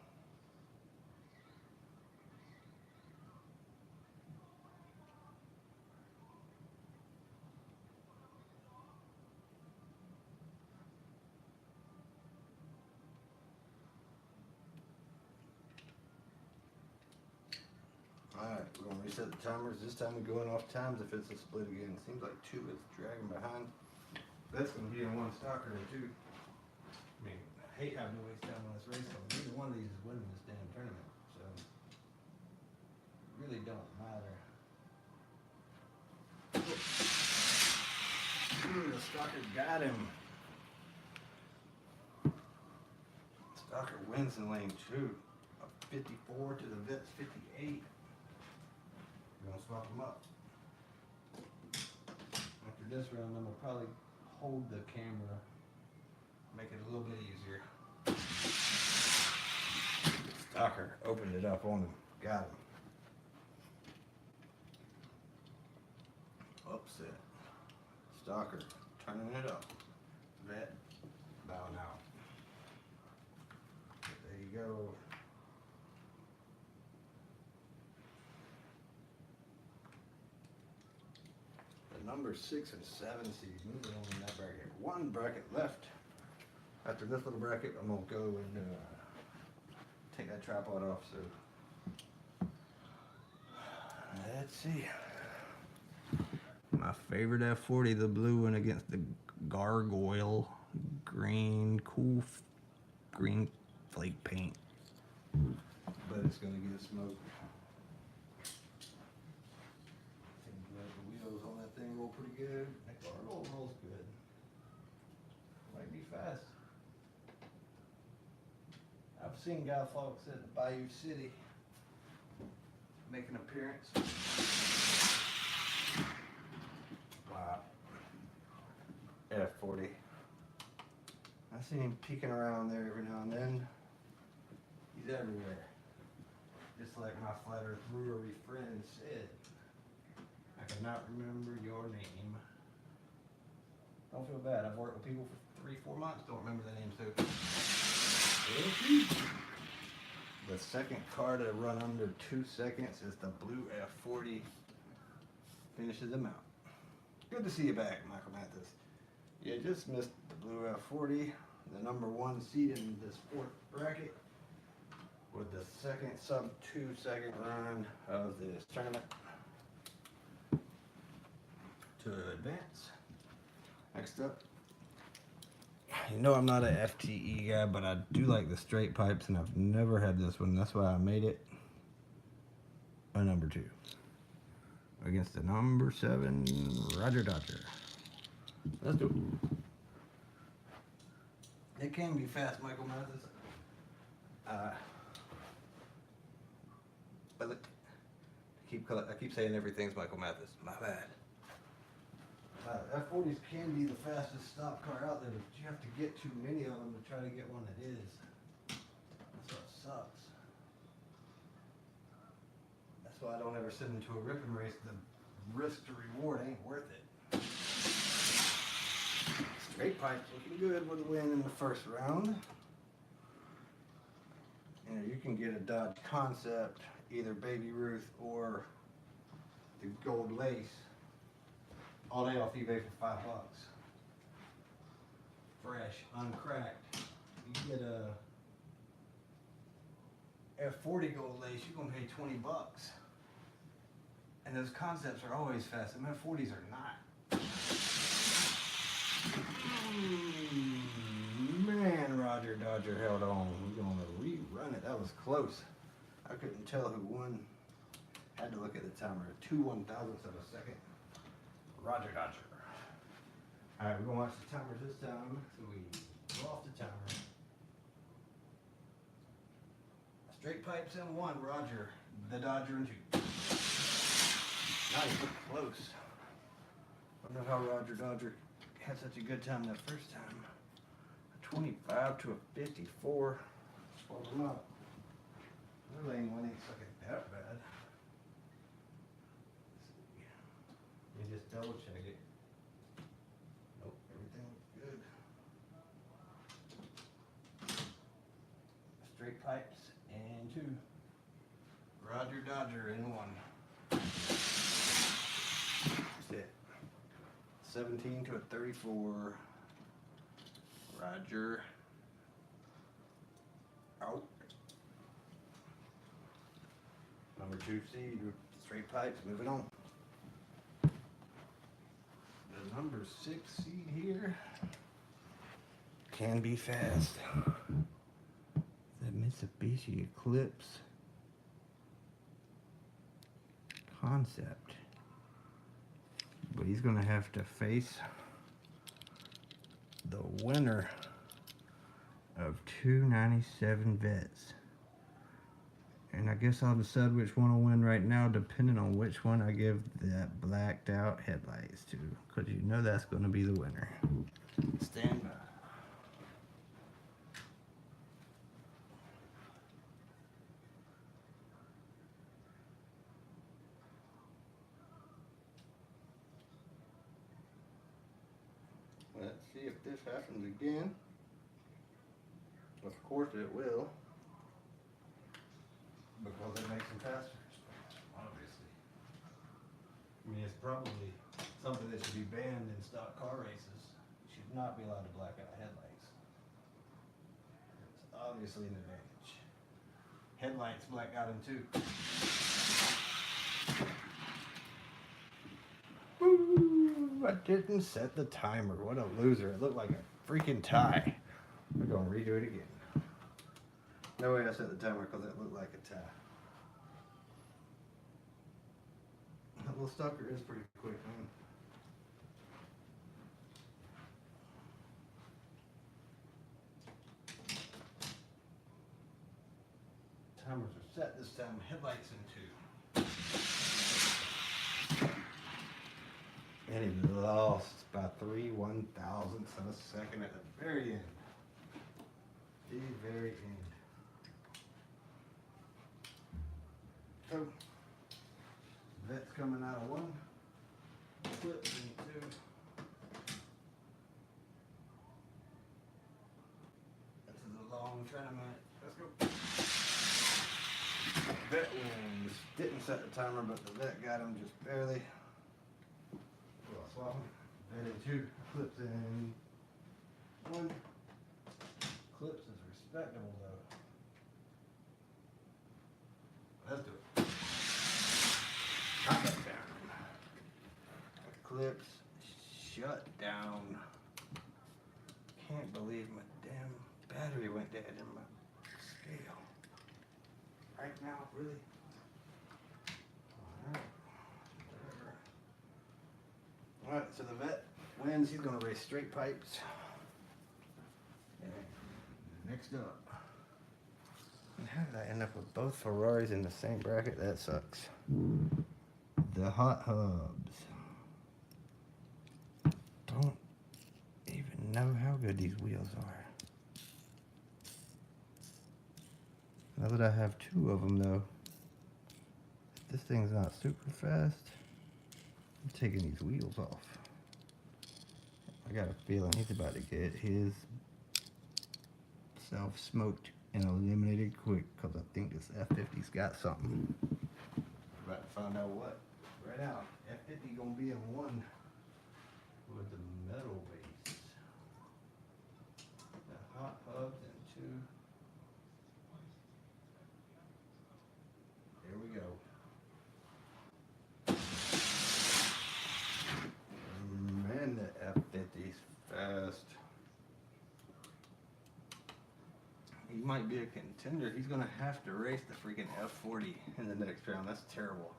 Speaker 1: Alright, we're going to reset the timers. This time we're going off times if it's a split again. Seems like 2 is dragging behind. That's going to be in 1 Stalker and 2. I mean, I hate having to waste time on this race, so neither one of these is winning this damn tournament. So, it really don't matter. Ooh, the Stalker got him. Stalker wins in lane 2. A 54 to the Vet's 58. We're gonna swap them up. After this round, I'm gonna probably hold the camera, make it a little bit easier. Stalker opened it up on him, got him. Upset. Stalker turning it up. Vet bowing out. There you go. Number 6 and 7 seed moving on in that bracket. 1 bracket left. After this little bracket, I'm gonna go and take that tripod off. So let's see. My favorite F40, the blue one against the Gargoyle green, cool green flake paint. But it's gonna get smoked. Roll pretty good. That Gargoyle rolls good. Might be fast. I've seen Guy Fawkes at Bayou City make an appearance. Wow. F40. I've seen him peeking around there every now and then. He's everywhere. Just like my Flat Earth Brewery friend said. I cannot remember your name. Don't feel bad. I've worked with people for 3-4 months. Don't remember the name, so. The second car to run under 2 seconds is the blue F40. Finishes them out. Good to see you back, Michael Mathis. You just missed the blue F40, the number 1 seed in this 4th bracket, with the second sub 2 second run of this tournament to advance. Next up, you know I'm not an FTE guy, but I do like the straight pipes, and I've never had this one. That's why I made it a number 2 against the number 7 Roger Dodger. Let's do it. It can be fast, Michael Mathis. But look, I keep saying everything's Michael Mathis. My bad. F40s can be the fastest stock car out there, but you have to get too many of them to try to get one that is. That's what sucks. That's why I don't ever send them to a ripping race. The risk to reward ain't worth it. Straight pipes looking good with a win in the first round. And you can get a Dodge Concept, either Baby Ruth or the Gold Lace, all day off eBay for $5. Fresh, uncracked. You get a F40 Gold Lace, you're gonna pay $20. And those Concepts are always fast. Them F40s are not. Man, Roger Dodger held on. We're gonna rerun it. That was close. I couldn't tell who won. Had to look at the timer. 2/1000ths of a second. Roger Dodger. Alright, we're gonna watch the timers this time. So we go off the timer. Straight pipes in 1, Roger. The Dodger in 2. Nice, but close. I don't know how Roger Dodger had such a good time that first time. A 25 to a 54. Swallowed him up. The lane one ain't sucking that bad. Let me just double check it. Nope, everything looks good. Straight pipes and 2. Roger Dodger in 1. That's it. 17 to a 34. Roger. Out. Number 2 seed with straight pipes. Moving on. The number 6 seed here can be fast. The Mitsubishi Eclipse Concept. But he's going to have to face the winner of 297 vets. And I guess I'll decide which one will win right now, depending on which one I give that blacked out headlights to. Because you know that's going to be the winner. Stand by. Let's see if this happens again. Of course it will. Because it makes them faster, obviously. I mean, it's probably something that should be banned in stock car races. You should not be allowed to black out headlights. It's obviously an advantage. Headlights black out in 2. Woo! I didn't set the timer. What a loser. It looked like a freaking tie. We're going to redo it again. No way I set the timer because it looked like a tie. That little stalker is pretty quick, man. Timers are set this time. Headlights in 2. And he lost by 3/1000ths of a second at the very end. The very end. So, vets coming out of 1, clips in 2. friend of mine. Let's go. Vet wins. Didn't set the timer, but the vet got him just barely. Well, I'll swap him. Vet in 2, clips in 1. Clips is respectable though. Let's do it. Knock that down. Clips shut down. Can't believe my damn battery went dead in my scale. Right now, really? Alright, so the vet wins. He's going to race straight pipes. And next up. And how did I end up with both Ferraris in the same bracket? That sucks. The Hot Hubs. Don't even know how good these wheels are. Now that I have 2 of them though, if this thing's not super fast, I'm taking these wheels off. I got a feeling he's about to get his self smoked and eliminated quick, because I think this F50's got something. About to find out what. Right now, F50 gonna be in 1 with the metal base. The Hot Hubs in 2. There we go. Man, the F50's fast. He might be a contender. He's gonna have to race the freaking F40 in the next round. That's terrible.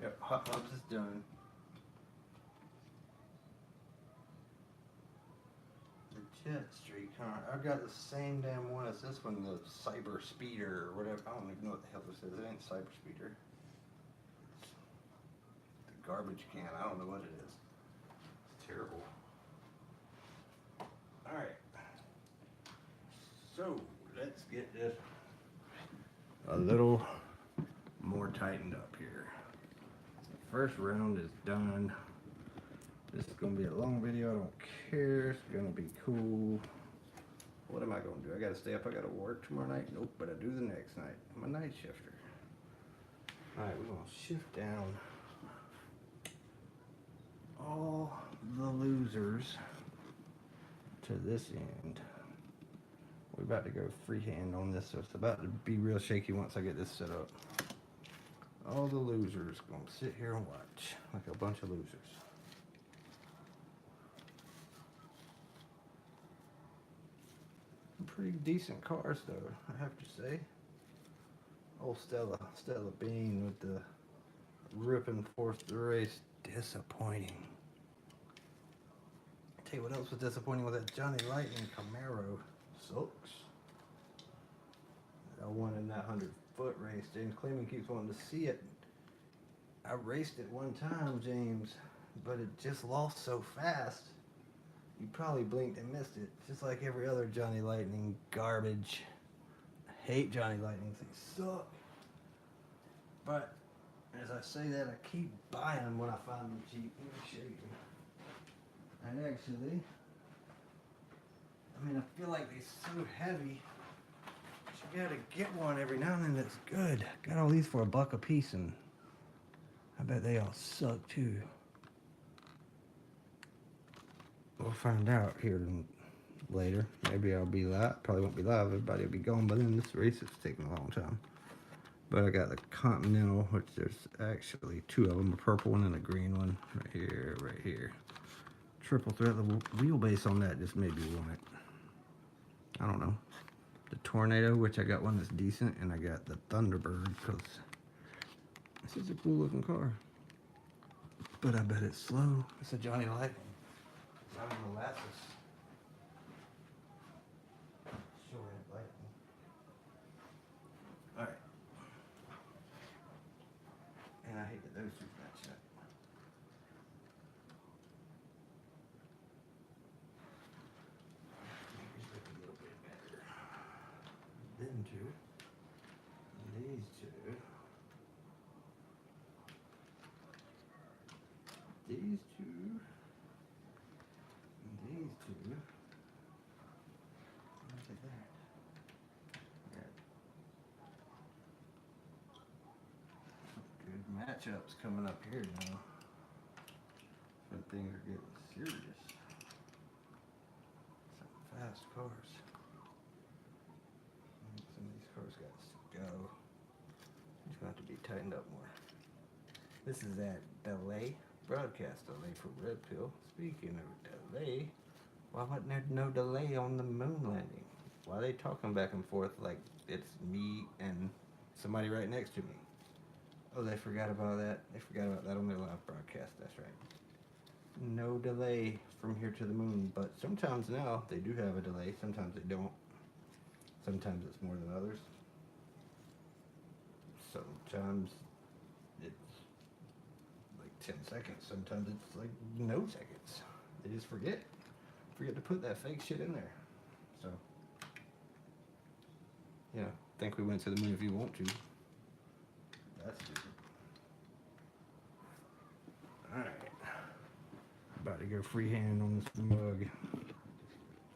Speaker 1: Yep, Hot Hubs is done. The Jet Street car. I've got the same damn one as this one, the Cyber Speeder or whatever. I don't even know what the hell this is. It ain't Cyber Speeder. The garbage can. I don't know what it is. It's terrible. Alright. So, let's get this a little more tightened up here. First round is done. This is going to be a long video. I don't care. It's going to be cool. What am I going to do? I got to stay up. I got to work tomorrow night. Nope, but I do the next night. I'm a night shifter. Alright, we're going to shift down all the losers to this end. We're about to go freehand on this, so it's about to be real shaky once I get this set up. All the losers gonna sit here and watch like a bunch of losers. Pretty decent cars though, I have to say. Old Stella Bean with the ripping fourth race, disappointing. Tell you what else was disappointing with that Johnny Lightning Camaro. Sucks. I won in that 100-foot race. James Cleveland keeps wanting to see it. I raced it one time, James, but it just lost so fast. You probably blinked and missed it. Just like every other Johnny Lightning garbage. I hate Johnny Lightnings. They suck. But as I say that, I keep buying them when I find them cheap. Let me show you. And actually, I mean, I feel like they're so heavy. You gotta get one every now and then that's good. Got all these for $1 a piece, and I bet they all suck too. We'll find out here later. Maybe I'll be live. Probably won't be live. Everybody will be gone by then. This race is taking a long time. But I got the Continental, which there's actually 2 of them, a purple one and a green one. Right here, right here. Triple thread. The wheelbase on that just made me want it. I don't know. The Tornado, which I got one that's decent, and I got the Thunderbird, because this is a cool looking car. But I bet it's slow. It's a Johnny Lightning. Johnny Molasses. Sure ain't Lightning. Alright. And I hate that those two match up. This them two. And these two. These two. And these two. Look at that. Good matchups coming up here now. When things are getting serious. Some fast cars. Some of these cars got to go. It's going to have to be tightened up more. This is that delay, broadcast delay for Red Pill. Speaking of delay, why wasn't there no delay on the moon landing? Why are they talking back and forth like it's me and somebody right next to me? Oh, they forgot about that. They forgot about that on their live broadcast. That's right. No delay from here to the moon, but sometimes now they do have a delay. Sometimes they don't. Sometimes it's more than others. Sometimes it's like 10 seconds. Sometimes it's like no seconds. They just forget to put that fake shit in there. So, yeah, think we went to the moon if you want to. That's stupid. Alright. About to go freehand on this mug.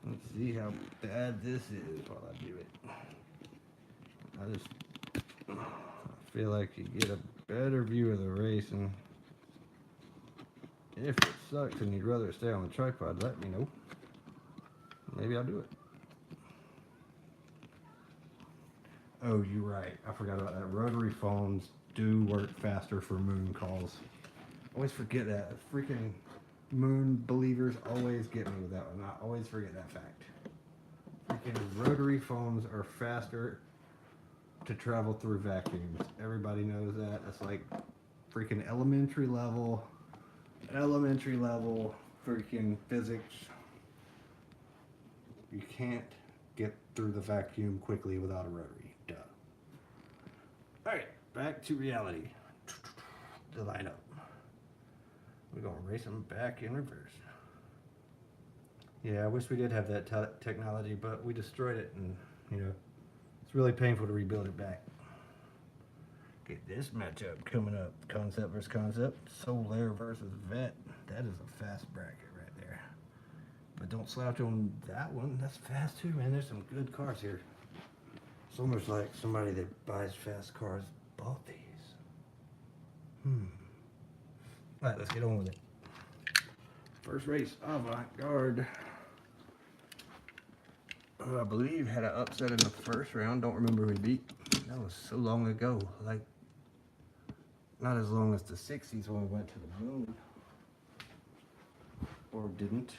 Speaker 1: Let's see how bad this is while I do it. I feel like you get a better view of the race, and if it sucks and you'd rather stay on the tripod, let me know. Maybe I'll do it. Oh, you're right. I forgot about that. Rotary phones do work faster for moon calls. Always forget that. Freaking moon believers always get me with that one. I always forget that fact. Freaking rotary phones are faster to travel through vacuums. Everybody knows that. That's like freaking elementary level freaking physics. You can't get through the vacuum quickly without a rotary. Duh. Alright, back to reality. The lineup. We're going to race them back in reverse. Yeah, I wish we did have that technology, but we destroyed it, and, you know, it's really painful to rebuild it back. Get this matchup coming up. Concept versus Concept. Solar versus Vet. That is a fast bracket right there. But don't slouch on that one. That's fast too, man. There's some good cars here. It's almost like somebody that buys fast cars bought these. Alright, let's get on with it. First race, Avant-Garde. Who I believe had an upset in the first round. Don't remember who he beat. That was so long ago. Like, not as long as the 60s when we went to the moon. Or didn't.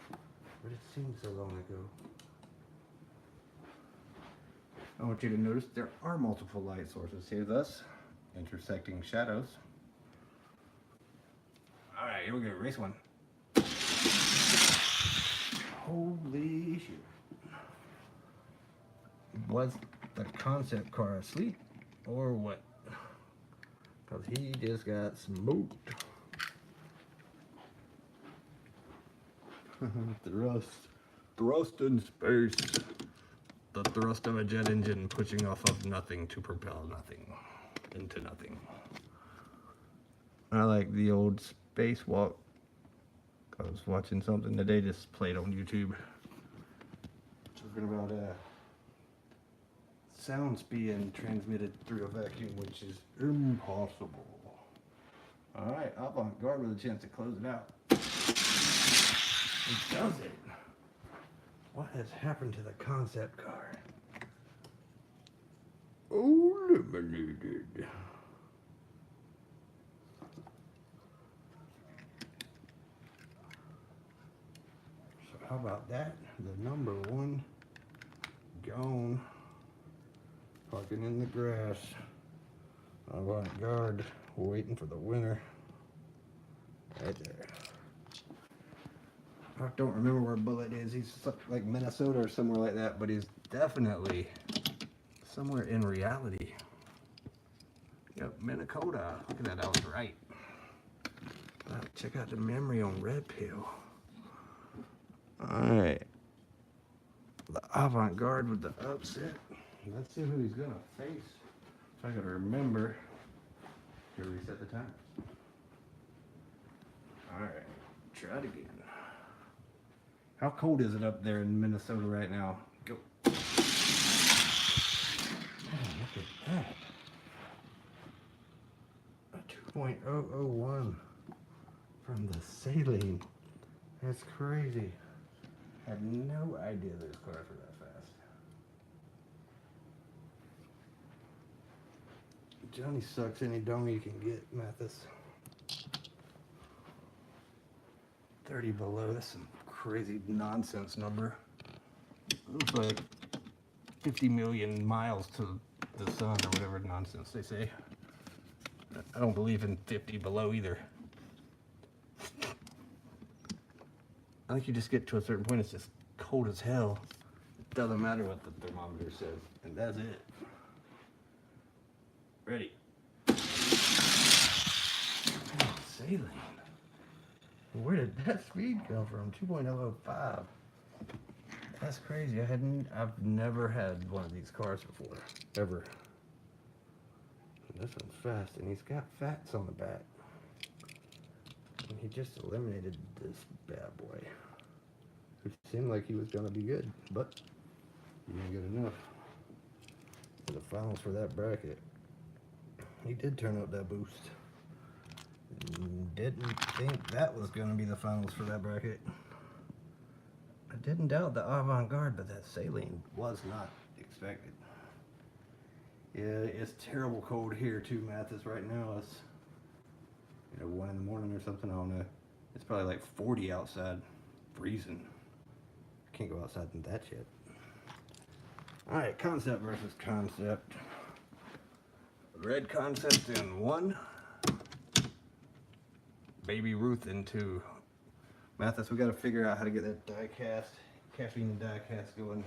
Speaker 1: But it seems so long ago. I want you to notice there are multiple light sources here, thus intersecting shadows. Alright, here we go, race one. Holy shit. Was the concept car asleep or what? Because he just got smoked. Thrust in space. The thrust of a jet engine pushing off of nothing to propel nothing into nothing. I like the old spacewalk. I was watching something that they just played on YouTube. Talking about sounds being transmitted through a vacuum, which is impossible. Alright, Avant-Garde with a chance to close it out. He does it. What has happened to the concept car? Eliminated. So how about that? The number one gone. Parking in the grass. Avant-Garde waiting for the winner. Right there. I don't remember where Bullet is. He's like Minnesota or somewhere like that, but he's definitely somewhere in reality. Yep, Minnesota. Look at that, I was right. Check out the memory on Red Pill. Alright. The Avant-Garde with the upset. Let's see who he's gonna face. If I gotta remember to reset the time. Alright, try it again. How cold is it up there in Minnesota right now? Go. Oh, look at that. A 2.001 from the saline. That's crazy. Had no idea those cars were that fast. Johnny sucks any dong you can get, Mathis. 30 below, that's some crazy nonsense number. Looks like 50 million miles to the sun or whatever nonsense they say. I don't believe in 50 below either. I think you just get to a certain point, it's just cold as hell. It doesn't matter what the thermometer says, and that's it. Ready. Oh, saline. Where did that speed come from? 2.005. That's crazy. I've never had one of these cars before. Ever. And this one's fast, and he's got fats on the back. And he just eliminated this bad boy. Which seemed like he was gonna be good, but he didn't get enough. For the finals for that bracket. He did turn out that boost. Didn't think that was going to be the finals for that bracket. I didn't doubt the avant-garde, but that saline was not expected. Yeah, it's terrible cold here too, Mathis. Right now it's 1 in the morning or something. I don't know. It's probably like 40 outside, freezing. Can't go outside in that shit. All right, concept versus concept. Red concept in 1. Baby Ruth in 2. Mathis, we got to figure out how to get that caffeine die cast going.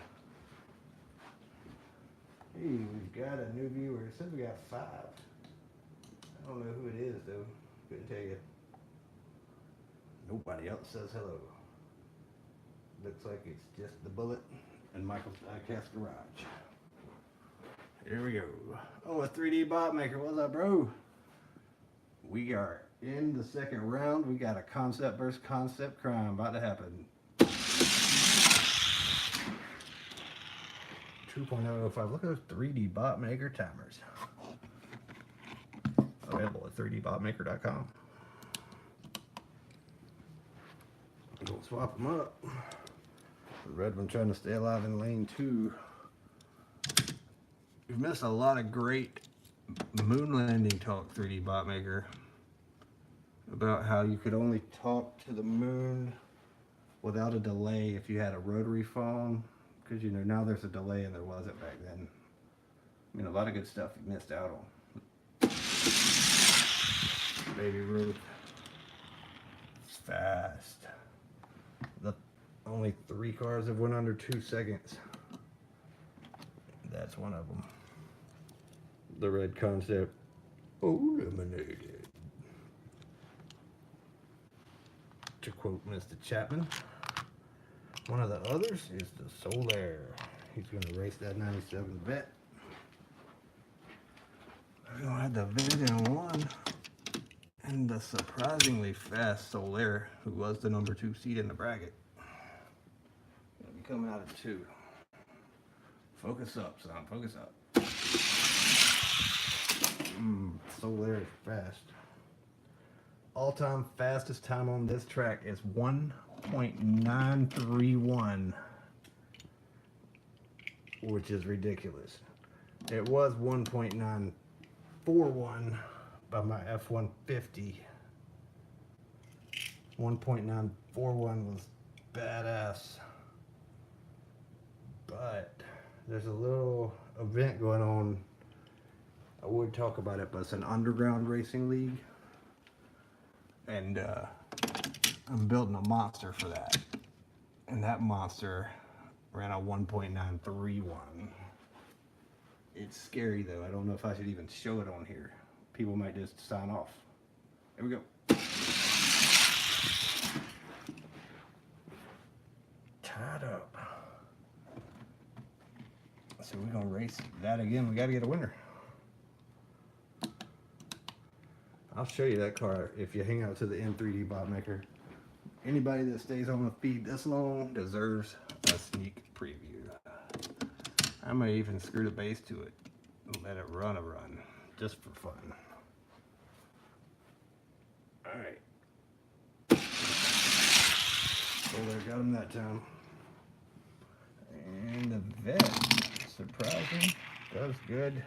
Speaker 1: Hey, we've got a new viewer. It says we got 5. I don't know who it is though. Couldn't tell you. Nobody else says hello. Looks like it's just the Bullet and Michael's Diecast Garage. Here we go. Oh, a 3D bot maker. What's up, bro? We are in the second round. We got a concept versus concept crime about to happen. 2.005. Look at those 3D bot maker timers. Available at 3dbotmaker.com. We'll swap them up. The red one trying to stay alive in lane 2. We've missed a lot of great moon landing talk, 3D bot maker, about how you could only talk to the moon without a delay if you had a rotary phone, because now there's a delay and there wasn't back then. I mean, a lot of good stuff you missed out on. Baby Ruth. It's fast. The only 3 cars have went under 2 seconds. That's one of them. The red concept eliminated. To quote Mr. Chapman, one of the others is the Solaire. He's going to race that 97 Vet. We're going to have the Vet in 1 and the surprisingly fast Solaire, who was the number 2 seed in the bracket. Going to be coming out of 2. Focus up, son. Focus up. Solaire is fast. All-time fastest time on this track is 1.931, which is ridiculous. It was 1.941 by my F-150. 1.941 was badass. But there's a little event going on. I would talk about it, but it's an underground racing league. And I'm building a monster for that. And that monster ran a 1.931. It's scary though. I don't know if I should even show it on here. People might just sign off. Here we go. Tied up. So we're gonna race that again. We gotta get a winner. I'll show you that car if you hang out to the M3D bot maker. Anybody that stays on the feed this long deserves a sneak preview. I might even screw the base to it and let it run a run, just for fun. Alright. So there, got him that time. And the vet, surprising, does good,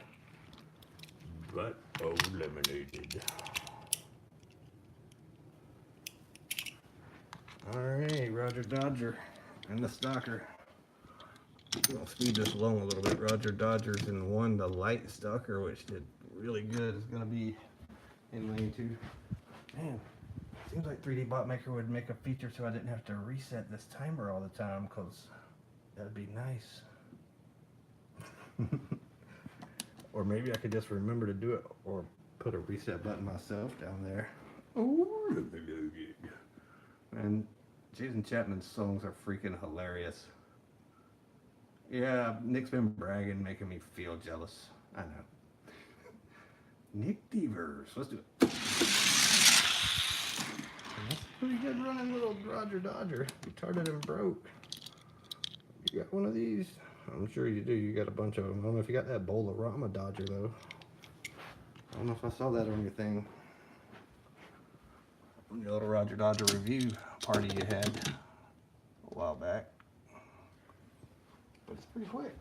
Speaker 1: but eliminated. Alright, Roger Dodger and the stalker. I'll speed this along a little bit. Roger Dodger's in one, the light stalker, which did really good, is going to be in lane 2. Man, seems like 3D Bot Maker would make a feature so I didn't have to reset this timer all the time, because that'd be nice. Or maybe I could just remember to do it, or put a reset button myself down there. Oh, look at that. And Jason Chapman's songs are freaking hilarious. Yeah, Nick's been bragging, making me feel jealous. I know. Nick Devers, let's do it. That's a pretty good running little Roger Dodger. Retarded and broke. You got one of these? I'm sure you do. You got a bunch of them. I don't know if you got that Bolarama Dodger though. I don't know if I saw that on your thing. On your little Roger Dodger review party you had a while back. But it's pretty quick.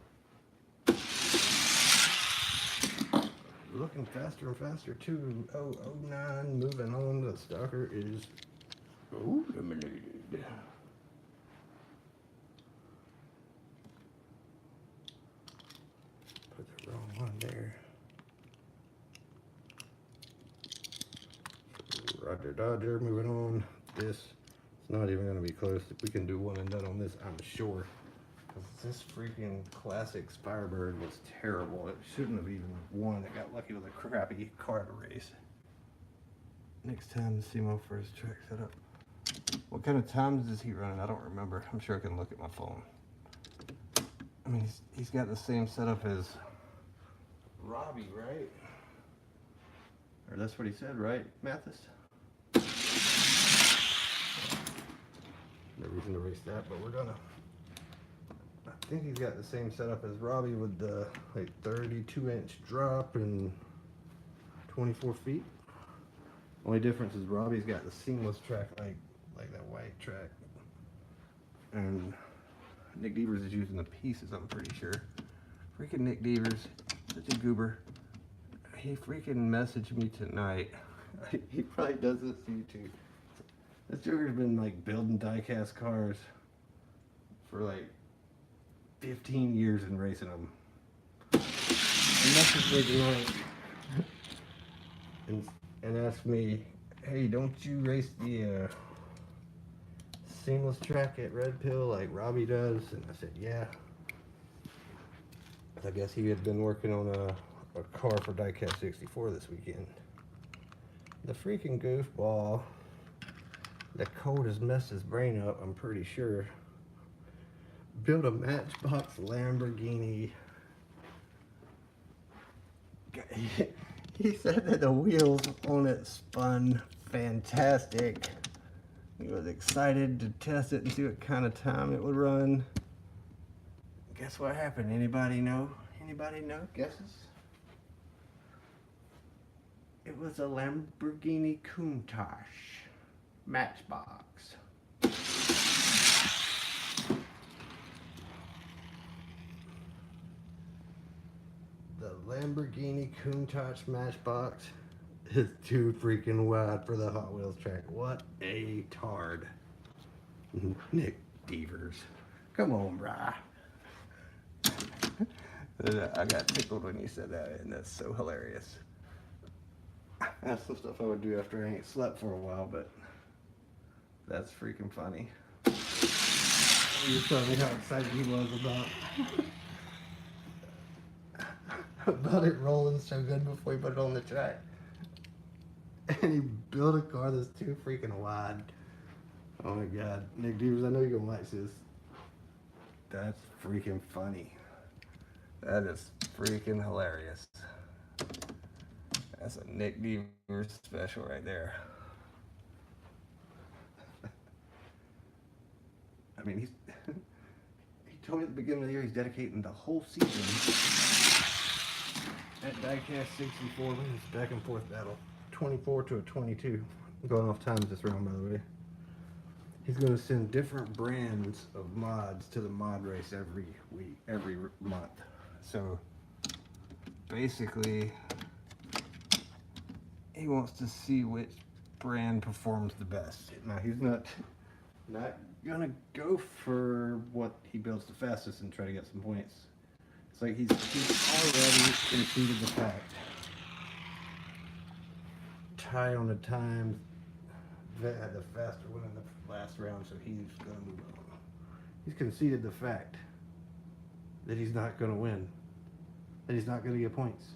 Speaker 1: Looking faster and faster. 2009. Moving on. The stalker is eliminated. Put the wrong one there. Roger Dodger, moving on. This is not even going to be close. We can do one and done on this, I'm sure. Because this freaking classic Firebird was terrible. It shouldn't have even won. It got lucky with a crappy car to race. Next time, Simo for his track setup. What kind of times is he running? I don't remember. I'm sure I can look at my phone. I mean, he's got the same setup as Robbie, right? Or that's what he said, right, Mathis? No reason to race that, but we're gonna. I think he's got the same setup as Robbie with the like 32-inch drop and 24 feet. Only difference is Robbie's got the seamless track like that white track, and Nick Devers is using the pieces. I'm pretty sure. Freaking Nick Devers, such a goober. He freaking messaged me tonight. He probably does this to you too. This Joker's been like building diecast cars for like 15 years and racing them. He messaged me tonight and asked me, hey, don't you race the seamless track at Red Pill like Robbie does? And I said, yeah. I guess he had been working on a car for Diecast 64 this weekend. The freaking goofball, the cold has messed his brain up, I'm pretty sure. Built a Matchbox Lamborghini. He said that the wheels on it spun fantastic. He was excited to test it and see what kind of time it would run. Guess what happened? Anybody know? Anybody know? Guesses? It was a Lamborghini Countach Matchbox. The Lamborghini Countach Matchbox is too freaking wide for the Hot Wheels track. What a tard. Nick Devers. Come on, brah. I got tickled when you said that, and that's so hilarious. That's some stuff I would do after I ain't slept for a while, but that's freaking funny. He was telling me how excited he was about it rolling so good before he put it on the track. And he built a car that's too freaking wide. Oh my god. Nick Devers, I know you're gonna like this. That's freaking funny. That is freaking hilarious. That's a Nick Deaver special right there. I mean, he told me at the beginning of the year he's dedicating the whole season at Diecast 64 wins, back and forth battle. 24 to a 22. I'm going off times this round, by the way. He's going to send different brands of mods to the mod race every week, every month. So basically, he wants to see which brand performs the best. Now he's not gonna go for what he builds the fastest and try to get some points. It's like he's already conceded the fact. Tie on the time. Vet had the faster win in the last round, so he's gonna move on. He's conceded the fact that he's not gonna win, that he's not gonna get points.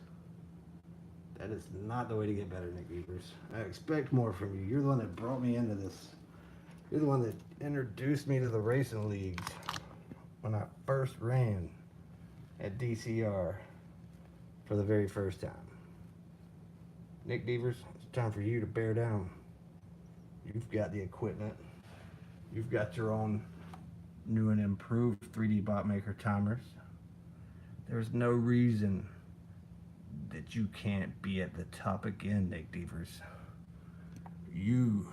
Speaker 1: That is not the way to get better, Nick Deavers. I expect more from you. You're the one that brought me into this. You're the one that introduced me to the racing leagues when I first ran at DCR for the very first time. Nick Deavers, it's time for you to bear down. You've got the equipment. You've got your own new and improved 3D bot maker timers. There's no reason that you can't be at the top again, Nick Deavers. You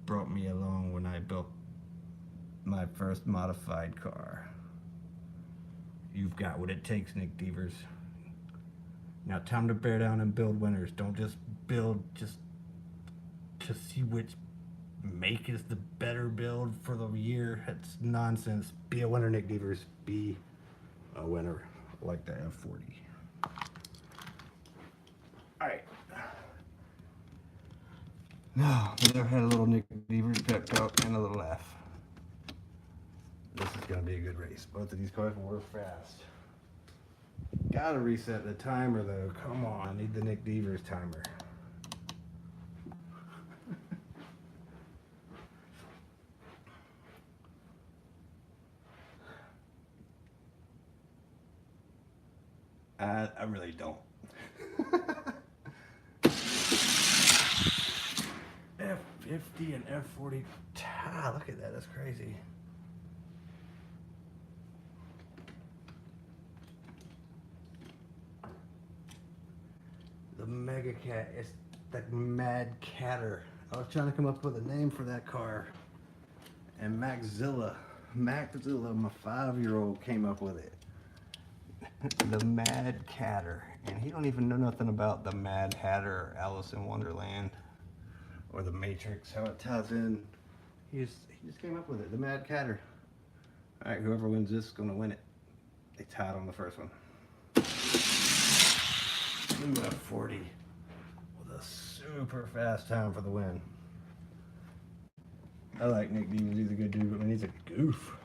Speaker 1: brought me along when I built my first modified car. You've got what it takes, Nick Deavers. Now time to bear down and build winners. Don't just build just to see which make is the better build for the year. It's nonsense. Be a winner, Nick Deavers. Be a winner like the F40. Alright. Now, there had a little Nick Deavers pep talk and a little laugh. This is going to be a good race. Both of these cars were fast. Gotta reset the timer though. Come on, I need the Nick Deavers timer. I really don't. F50 and F40. Look at that, that's crazy. The Mega Cat, it's the Mad Catter. I was trying to come up with a name for that car. And Maxzilla, my 5-year-old, came up with it. The Mad Catter. And he don't even know nothing about the Mad Hatter or Alice in Wonderland or the Matrix, how it ties in. He just came up with it, the Mad Catter. Alright, whoever wins this is gonna win it. They tied on the first one. Ooh, F40 with a super fast time for the win. I like Nick Deavers, he's a good dude, but when he's a goof.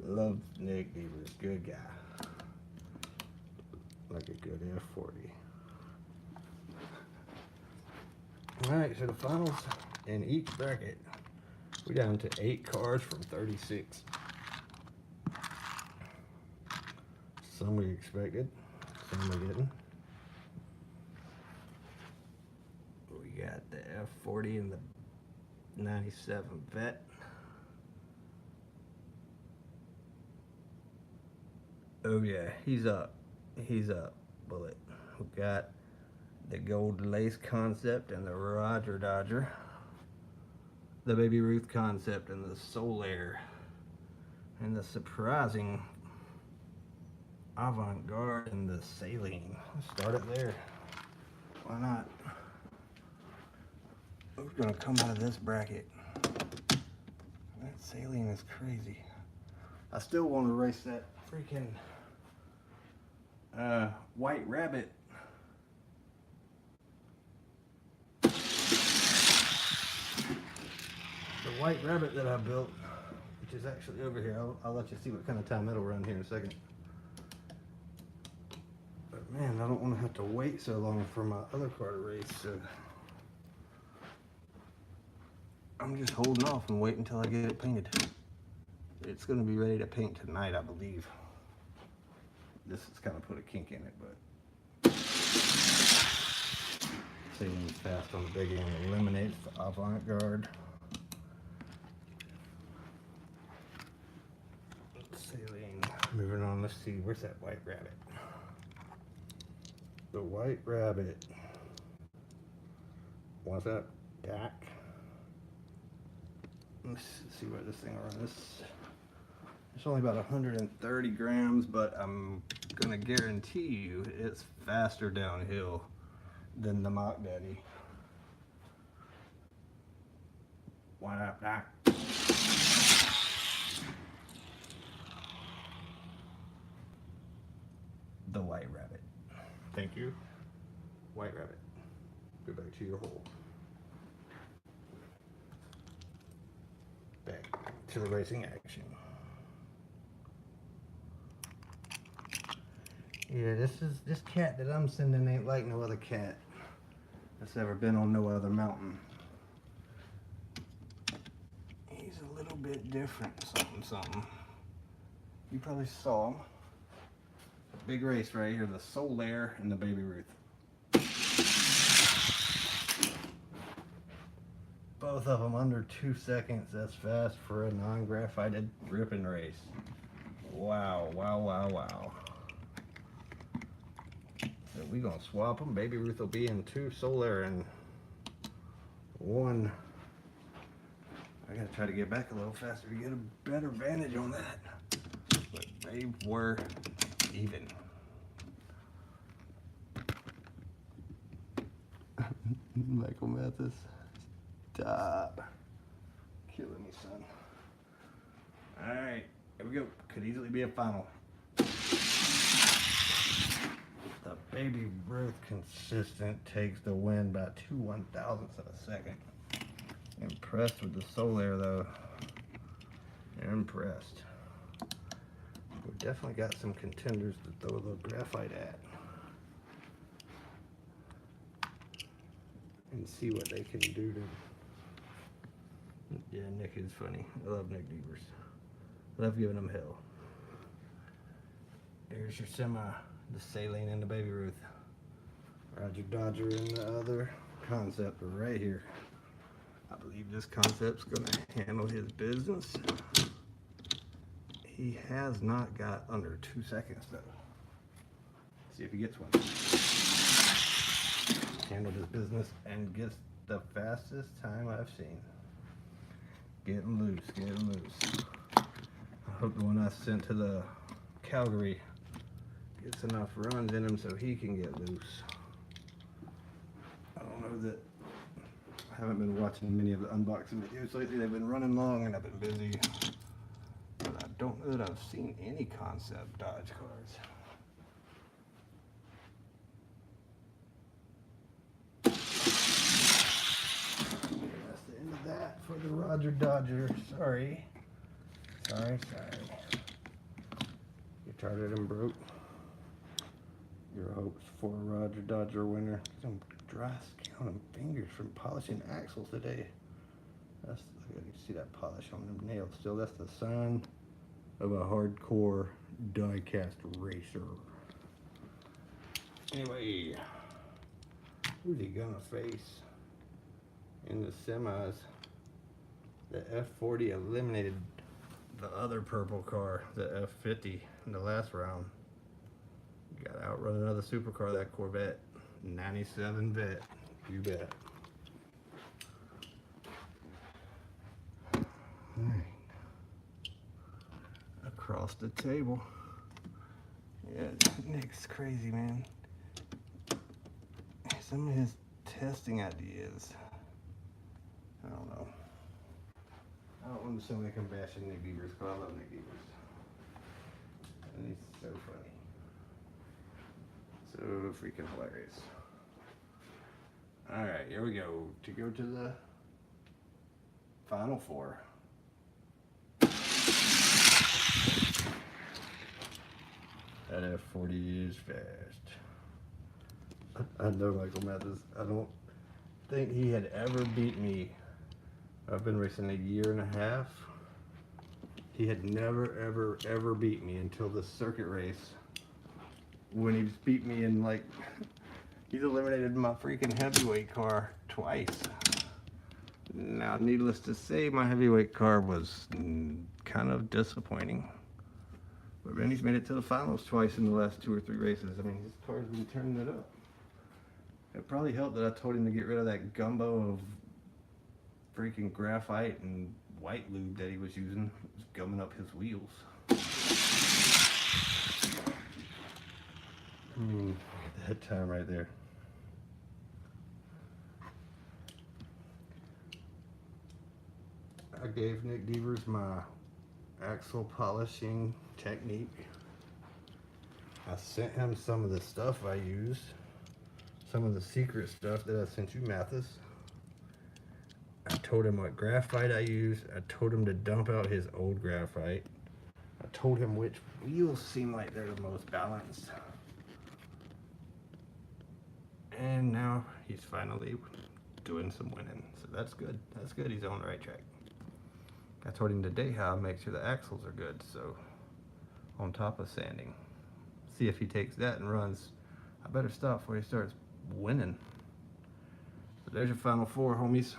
Speaker 1: Love Nick Deavers, good guy. Like a good F40. Alright, so the finals in each bracket, we're down to 8 cars from 36. Some we expected, some we didn't. We got the F40 and the 97 Vet. Oh yeah, he's up. He's up, Bullet. We got the Gold Lace concept and the Roger Dodger. The Baby Ruth concept and the Soul Air. And the surprising Avant-Garde and the Saline. Let's start it there. Why not? Who's gonna come out of this bracket? That Saline is crazy. I still want to race that freaking White Rabbit. The White Rabbit that I built, which is actually over here. I'll let you see what kind of time it'll run here in a second. But man, I don't want to have to wait so long for my other car to race, so I'm just holding off and waiting until I get it painted. It's going to be ready to paint tonight, I believe. this has kind of put a kink in it, but Saline Fast on the big end eliminates the avant-garde. Saline. Moving on, let's see, where's that White Rabbit? The White Rabbit. What's that back? Let's see what this thing runs. It's only about 130 grams, but I'm gonna guarantee you it's faster downhill than the Mock Daddy. Why not back? The White Rabbit. Thank you. White Rabbit. Go back to your hole. Back to the racing action. Yeah, this cat that I'm sending ain't like no other cat that's ever been on no other mountain. He's a little bit different, something. You probably saw him. Big race right here, the Solaire and the Baby Ruth. Both of them under 2 seconds. That's fast for a non-graphited ripping race. Wow, wow, wow, wow. So we gonna swap them. Baby Ruth will be in 2, Solaire in 1. I gotta try to get back a little faster to get a better vantage on that. But they were even. Michael Mathis, stop. Killing me, son. Alright, here we go. Could easily be a final. The Baby Ruth Consistent takes the win by 2/1000ths of a second. Impressed with the Solaire though. Impressed. We definitely got some contenders to throw the graphite at. And see what they can do to. Yeah, Nick is funny. I love Nick Devers. Love giving him hell. There's your semi, the Saline and the Baby Ruth. Roger Dodger in the other concept right here. I believe this concept's gonna handle his business. He has not got under 2 seconds though. See if he gets one. Handled his business and gets the fastest time I've seen. Getting loose, getting loose. I hope the one I sent to the Calgary gets enough runs in him so he can get loose. I don't know that I haven't been watching many of the unboxing videos lately. They've been running long and I've been busy. But I don't know that I've seen any concept Dodge cars. That's the end of that for the Roger Dodger. Sorry. Sorry. You started and broke. Your hopes for a Roger Dodger winner. Some dry skin on them fingers from polishing axles today. That's, you can see that polish on them nails still. That's the sign of a hardcore die-cast racer. Anyway, who's he gonna face in the semis? The F40 eliminated the other purple car, the F50, in the last round. Got to outrun another supercar, that Corvette. 97 Vet, you bet. Alright. Across the table. Yeah, Nick's crazy, man. Some of his testing ideas. I don't know. I don't want to sound like I'm bashing Nick Devers, but I love Nick Devers. And he's so funny. So freaking hilarious. Alright, here we go. To go to the Final Four. That F40 is fast. I know Michael Mathis. I don't think he had ever beat me. I've been racing a year and a half. He had never, ever beat me until the circuit race when he's beat me in, like, he's eliminated my freaking heavyweight car twice. Now, needless to say, my heavyweight car was kind of disappointing. But then he's made it to the finals twice in the last 2 or 3 races. I mean, his car's been turning it up. It probably helped that I told him to get rid of that gumbo of freaking graphite and white lube that he was using. It was gumming up his wheels. I mean, look at that time right there. I gave Nick Devers my axle polishing technique. I sent him some of the stuff I used, some of the secret stuff that I sent you, Mathis. I told him what graphite I used. I told him to dump out his old graphite. I told him which wheels seem like they're the most balanced. And now he's finally doing some winning. So that's good. That's good. He's on the right track. I told him today how I make sure the axles are good. So on top of sanding. See if he takes that and runs. I better stop before he starts winning. So there's your final 4, homies.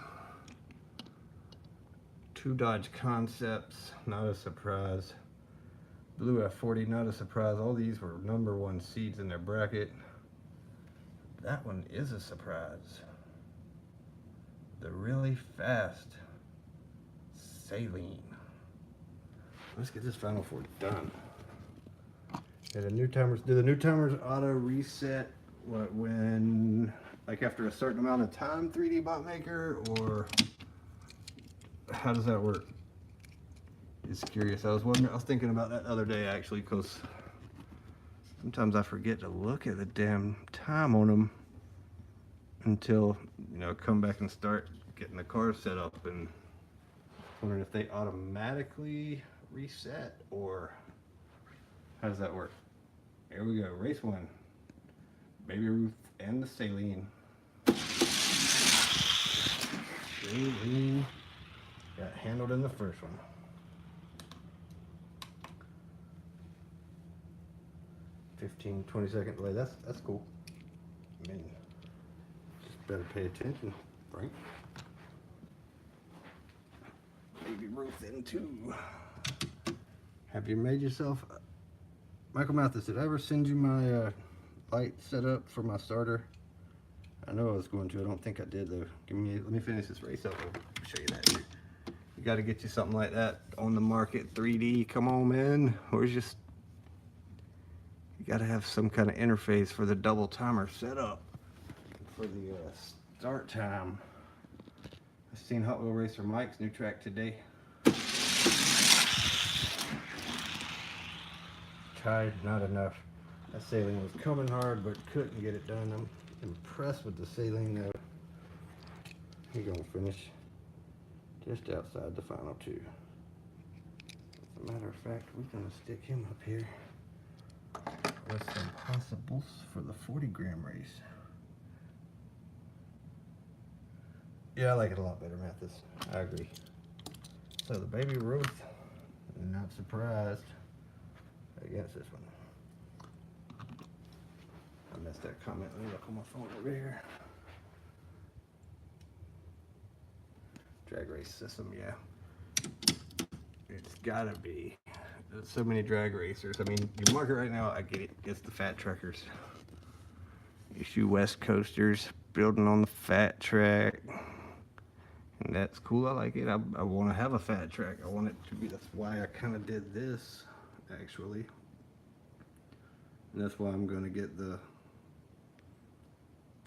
Speaker 1: 2 Dodge Concepts, not a surprise. Blue F40, not a surprise. All these were #1 seeds in their bracket. That one is a surprise. The really fast Saline. Let's get this final 4 done. Yeah, the new timers. Do the new timers auto reset when, like, after a certain amount of time, 3D Bot Maker, or how does that work? It's curious. I was thinking about that the other day, actually, because sometimes I forget to look at the damn time on them until, you know, come back and start getting the car set up, and wondering if they automatically reset or how does that work. Here we go, race 1. Baby Ruth and the Saline. Saline got handled in the first one. 15-20 second delay. That's cool. I mean, just better pay attention, Frank. Baby Ruth in 2. Have you made yourself, Michael Mathis? Did I ever send you my light setup for my starter? I know I was going to. I don't think I did though. Let me finish this race up. I'll show you that here. You got to get you something like that on the market. 3D. Come on, man. Where's just you got to have some kind of interface for the double timer setup for the start time. I've seen Hot Wheel Racer Mike's new track today. Tried, not enough. That Saline was coming hard, but couldn't get it done. I'm impressed with the Saline though. He's gonna finish just outside the final 2. As a matter of fact, we're gonna stick him up here with some possibles for the 40-gram race. Yeah, I like it a lot better, Mathis. I agree. So the Baby Ruth, not surprised against this one. I missed that comment. Let me look on my phone over here. Drag race system, yeah. It's gotta be. There's so many drag racers. I mean, you mark it right now, I get it. It's the fat truckers. Issue West Coasters building on the fat track. And that's cool. I like it. I want to have a fat track. I want it to be. That's why I kind of did this, actually. And that's why I'm going to get the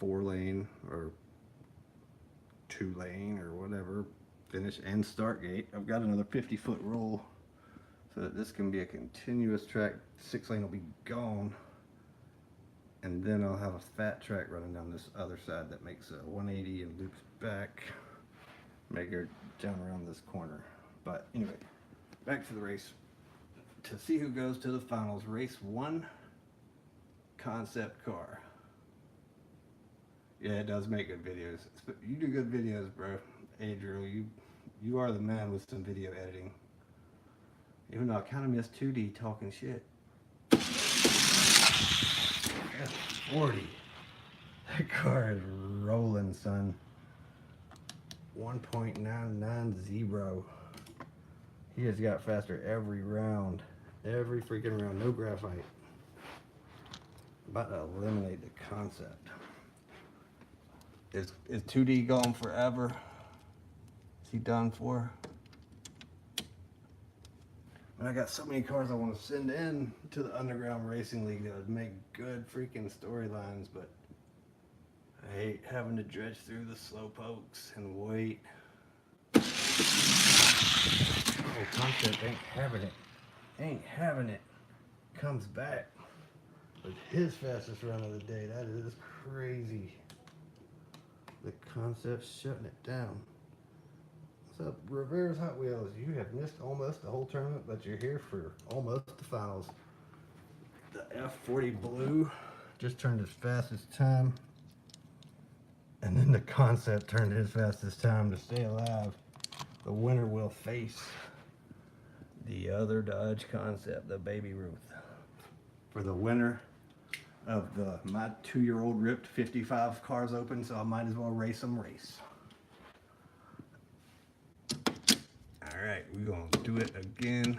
Speaker 1: 4-lane or 2-lane or whatever finish and start gate. I've got another 50-foot roll so that this can be a continuous track. 6-lane will be gone. And then I'll have a fat track running down this other side that makes a 180 and loops back. Make her down around this corner. But anyway, back to the race. To see who goes to the finals, race 1, concept car. Yeah, it does make good videos. You do good videos, bro. Adriel, you are the man with some video editing. Even though I kind of miss 2D talking shit. F40. That car is rolling, son. 1.990. He has got faster every round. Every freaking round. No graphite. About to eliminate the concept. Is 2D gone forever? Is he done for? And I got so many cars I want to send in to the Underground Racing League that would make good freaking storylines, but I hate having to dredge through the slow pokes and wait. Oh, Concept ain't having it. Ain't having it. Comes back with his fastest run of the day. That is crazy. The Concept shutting it down. What's up, Rivera's Hot Wheels? You have missed almost the whole tournament, but you're here for almost the finals. The F40 Blue just turned his fastest time. And then the Concept turned his fastest time to stay alive. The winner will face the other Dodge Concept, the Baby Ruth, for the winner of my 2-year-old ripped 55 cars open, so I might as well race them race. All right, we're gonna do it again.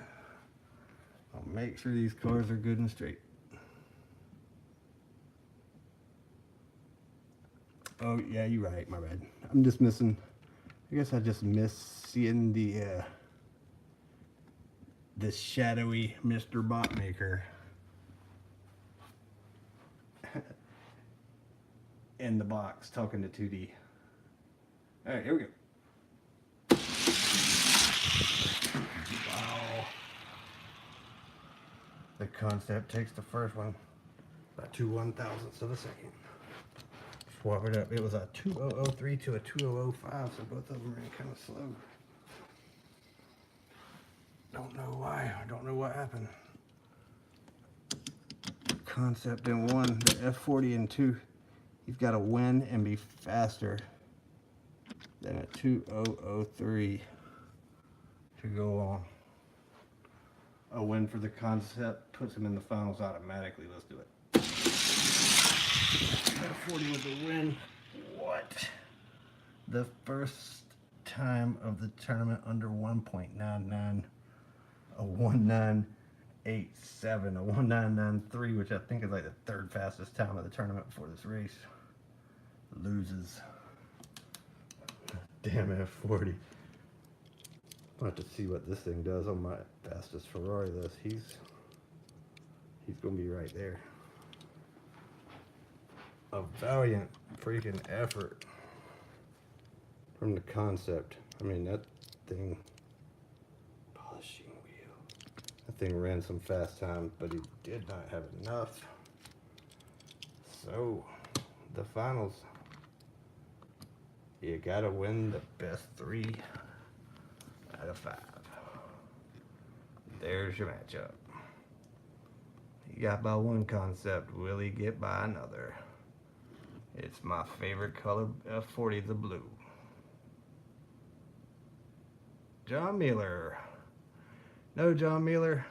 Speaker 1: I'll make sure these cars are good and straight. Oh yeah, you're right, my bad. I'm just missing, I guess I just miss seeing the shadowy Mr. Botmaker in the box talking to 2D. All right, here we go. Wow. The Concept takes the first one by 2/1000ths of a second. Swap it up. It was a 2003 to a 2005, so both of them ran kind of slow. Don't know why. I don't know what happened. Concept in 1, the F40 in 2. He's got to win and be faster than a 2003 to go on. A win for the Concept puts him in the finals automatically. Let's do it. F40 with the win. What? The first time of the tournament under 1.99. A 1987, a 1993, which I think is like the third fastest time of the tournament before this race. Loses. Damn F40. I'll have to see what this thing does on my fastest Ferrari list. He's gonna be right there. A valiant freaking effort from the Concept. I mean, that thing, polishing wheel. That thing ran some fast times, but he did not have enough. So, the finals, you gotta win the best 3 out of 5. There's your matchup. He got by one Concept. Will he get by another? It's my favorite color, F40, the blue. John Mueller. No, John Mueller.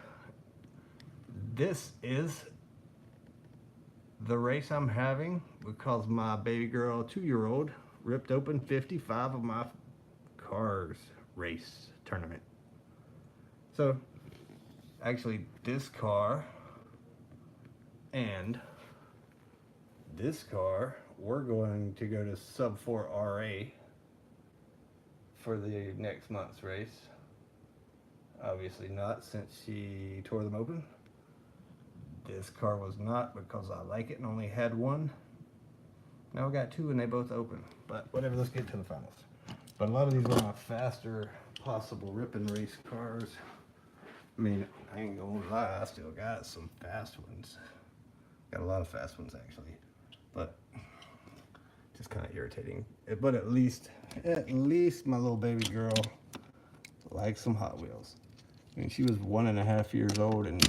Speaker 1: This is the race I'm having because my baby girl, 2-year-old, ripped open 55 of my cars race tournament. So, actually, this car and this car, we're going to go to Sub 4 RA for the next month's race. Obviously not, since she tore them open. This car was not, because I like it and only had one. Now I got 2 and they both open. But whatever, let's get to the finals. But a lot of these are my faster possible rip and race cars. I mean, I ain't gonna lie, I still got some fast ones. Got a lot of fast ones actually. But just kind of irritating. But at least my little baby girl likes some Hot Wheels. I mean, she was 1.5 years old and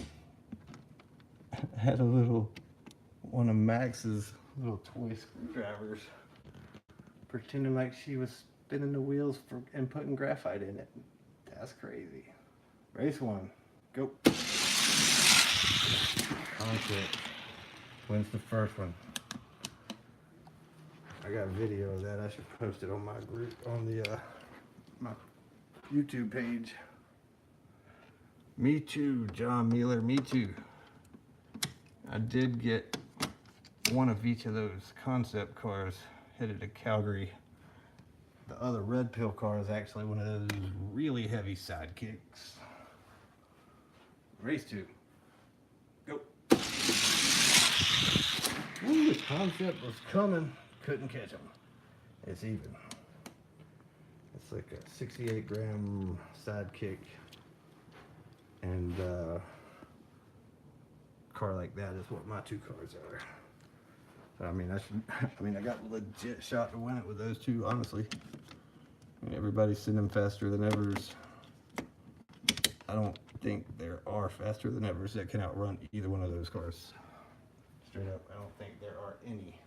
Speaker 1: had a little one of Max's little toy screwdrivers, pretending like she was spinning the wheels and putting graphite in it. That's crazy. Race 1, go. Concept wins the first one. I got a video of that. I should post it on my group, on the my YouTube page. Me too, John Mueller, me too. I did get one of each of those concept cars headed to Calgary. The other red pill car is actually one of those really heavy sidekicks. Race 2. Go. Ooh, the concept was coming. Couldn't catch him. It's even. It's like a 68 gram sidekick. And car like that is what my 2 cars are. So, I mean, I got a legit shot to win it with those 2, honestly. I mean, everybody's sending faster than evers. I don't think there are faster than evers that can outrun either one of those cars. Straight up, I don't think there are any.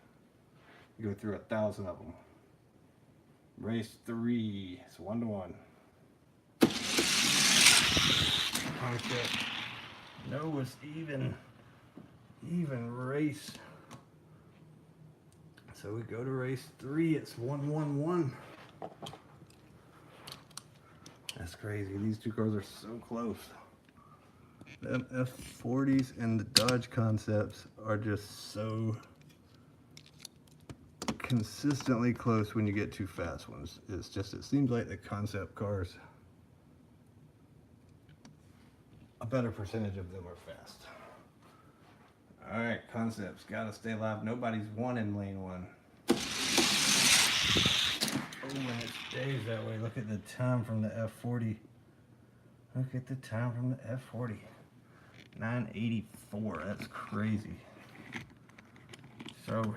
Speaker 1: You go through 1,000 of them. Race 3, it's 1-1. Concept. No, it's even race. So we go to race 3, it's 1-1-1. That's crazy. These 2 cars are so close. The F40s and the Dodge Concepts are just so consistently close when you get 2 fast ones. It's just, it seems like the concept cars, a better percentage of them are fast. Alright, concepts, gotta stay alive. Nobody's won in lane 1. Oh, and it stays that way. Look at the time from the F40. Look at the time from the F40. 984. That's crazy. So,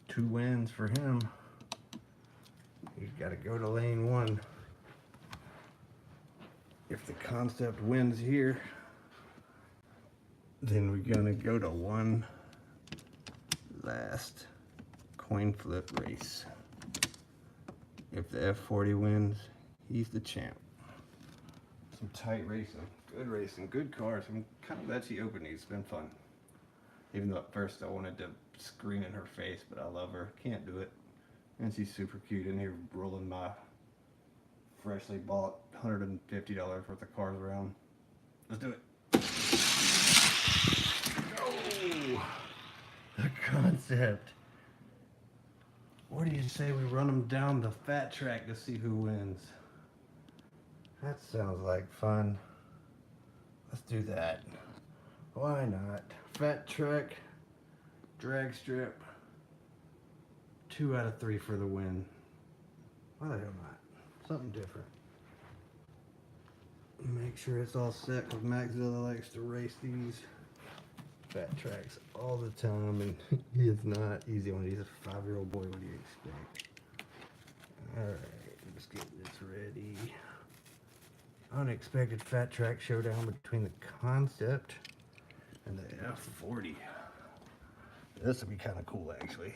Speaker 1: 2 wins for him. He's got to go to lane 1. If the concept wins here, then we're going to go to one last coin flip race. If the F40 wins, he's the champ. Some tight racing, good cars. I'm kind of glad she opened these. It's been fun. Even though at first I wanted to scream in her face, but I love her. Can't do it. And she's super cute in here rolling my freshly bought $150 worth of cars around. Let's do it. Oh, the concept. What do you say we run them down the fat track to see who wins? That sounds like fun. Let's do that. Why not? Fat track, drag strip, 2 out of 3 for the win. Why the hell not? Something different. Make sure it's all set because Maxzilla likes to race these fat tracks all the time, and he is not easy on. He's a 5-year-old boy. What do you expect? Alright, let's get this ready. Unexpected fat track showdown between the concept and the F40. This would be kind of cool, actually.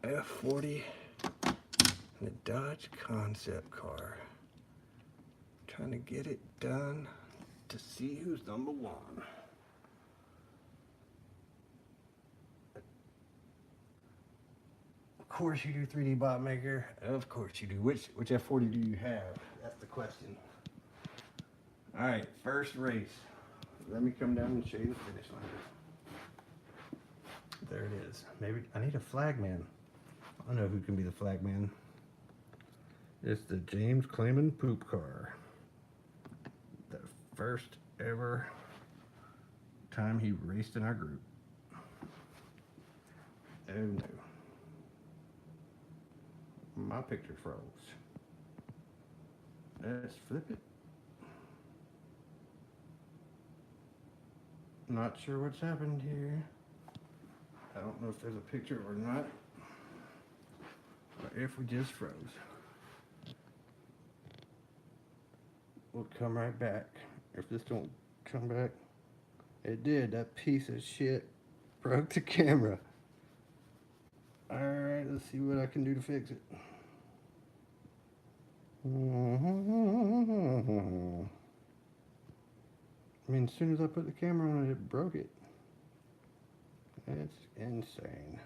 Speaker 1: F40 and the Dodge concept car. Trying to get it done to see who's number 1. Of course you do, 3D Bot Maker. Of course you do. Which F40 do you have? That's the question. Alright, first race. Let me come down and show you the finish line. There it is. Maybe I need a flag man. I know who can be the flag man. It's the James Clayman poop car. The first ever time he raced in our group. Oh no. My picture froze. Let's flip it. Not sure what's happened here. I don't know if there's a picture or not. Or if we just froze. We'll come right back. If this don't come back. It did. That piece of shit broke the camera. Alright, let's see what I can do to fix it. I mean, as soon as I put the camera on it, it broke it. It's insane.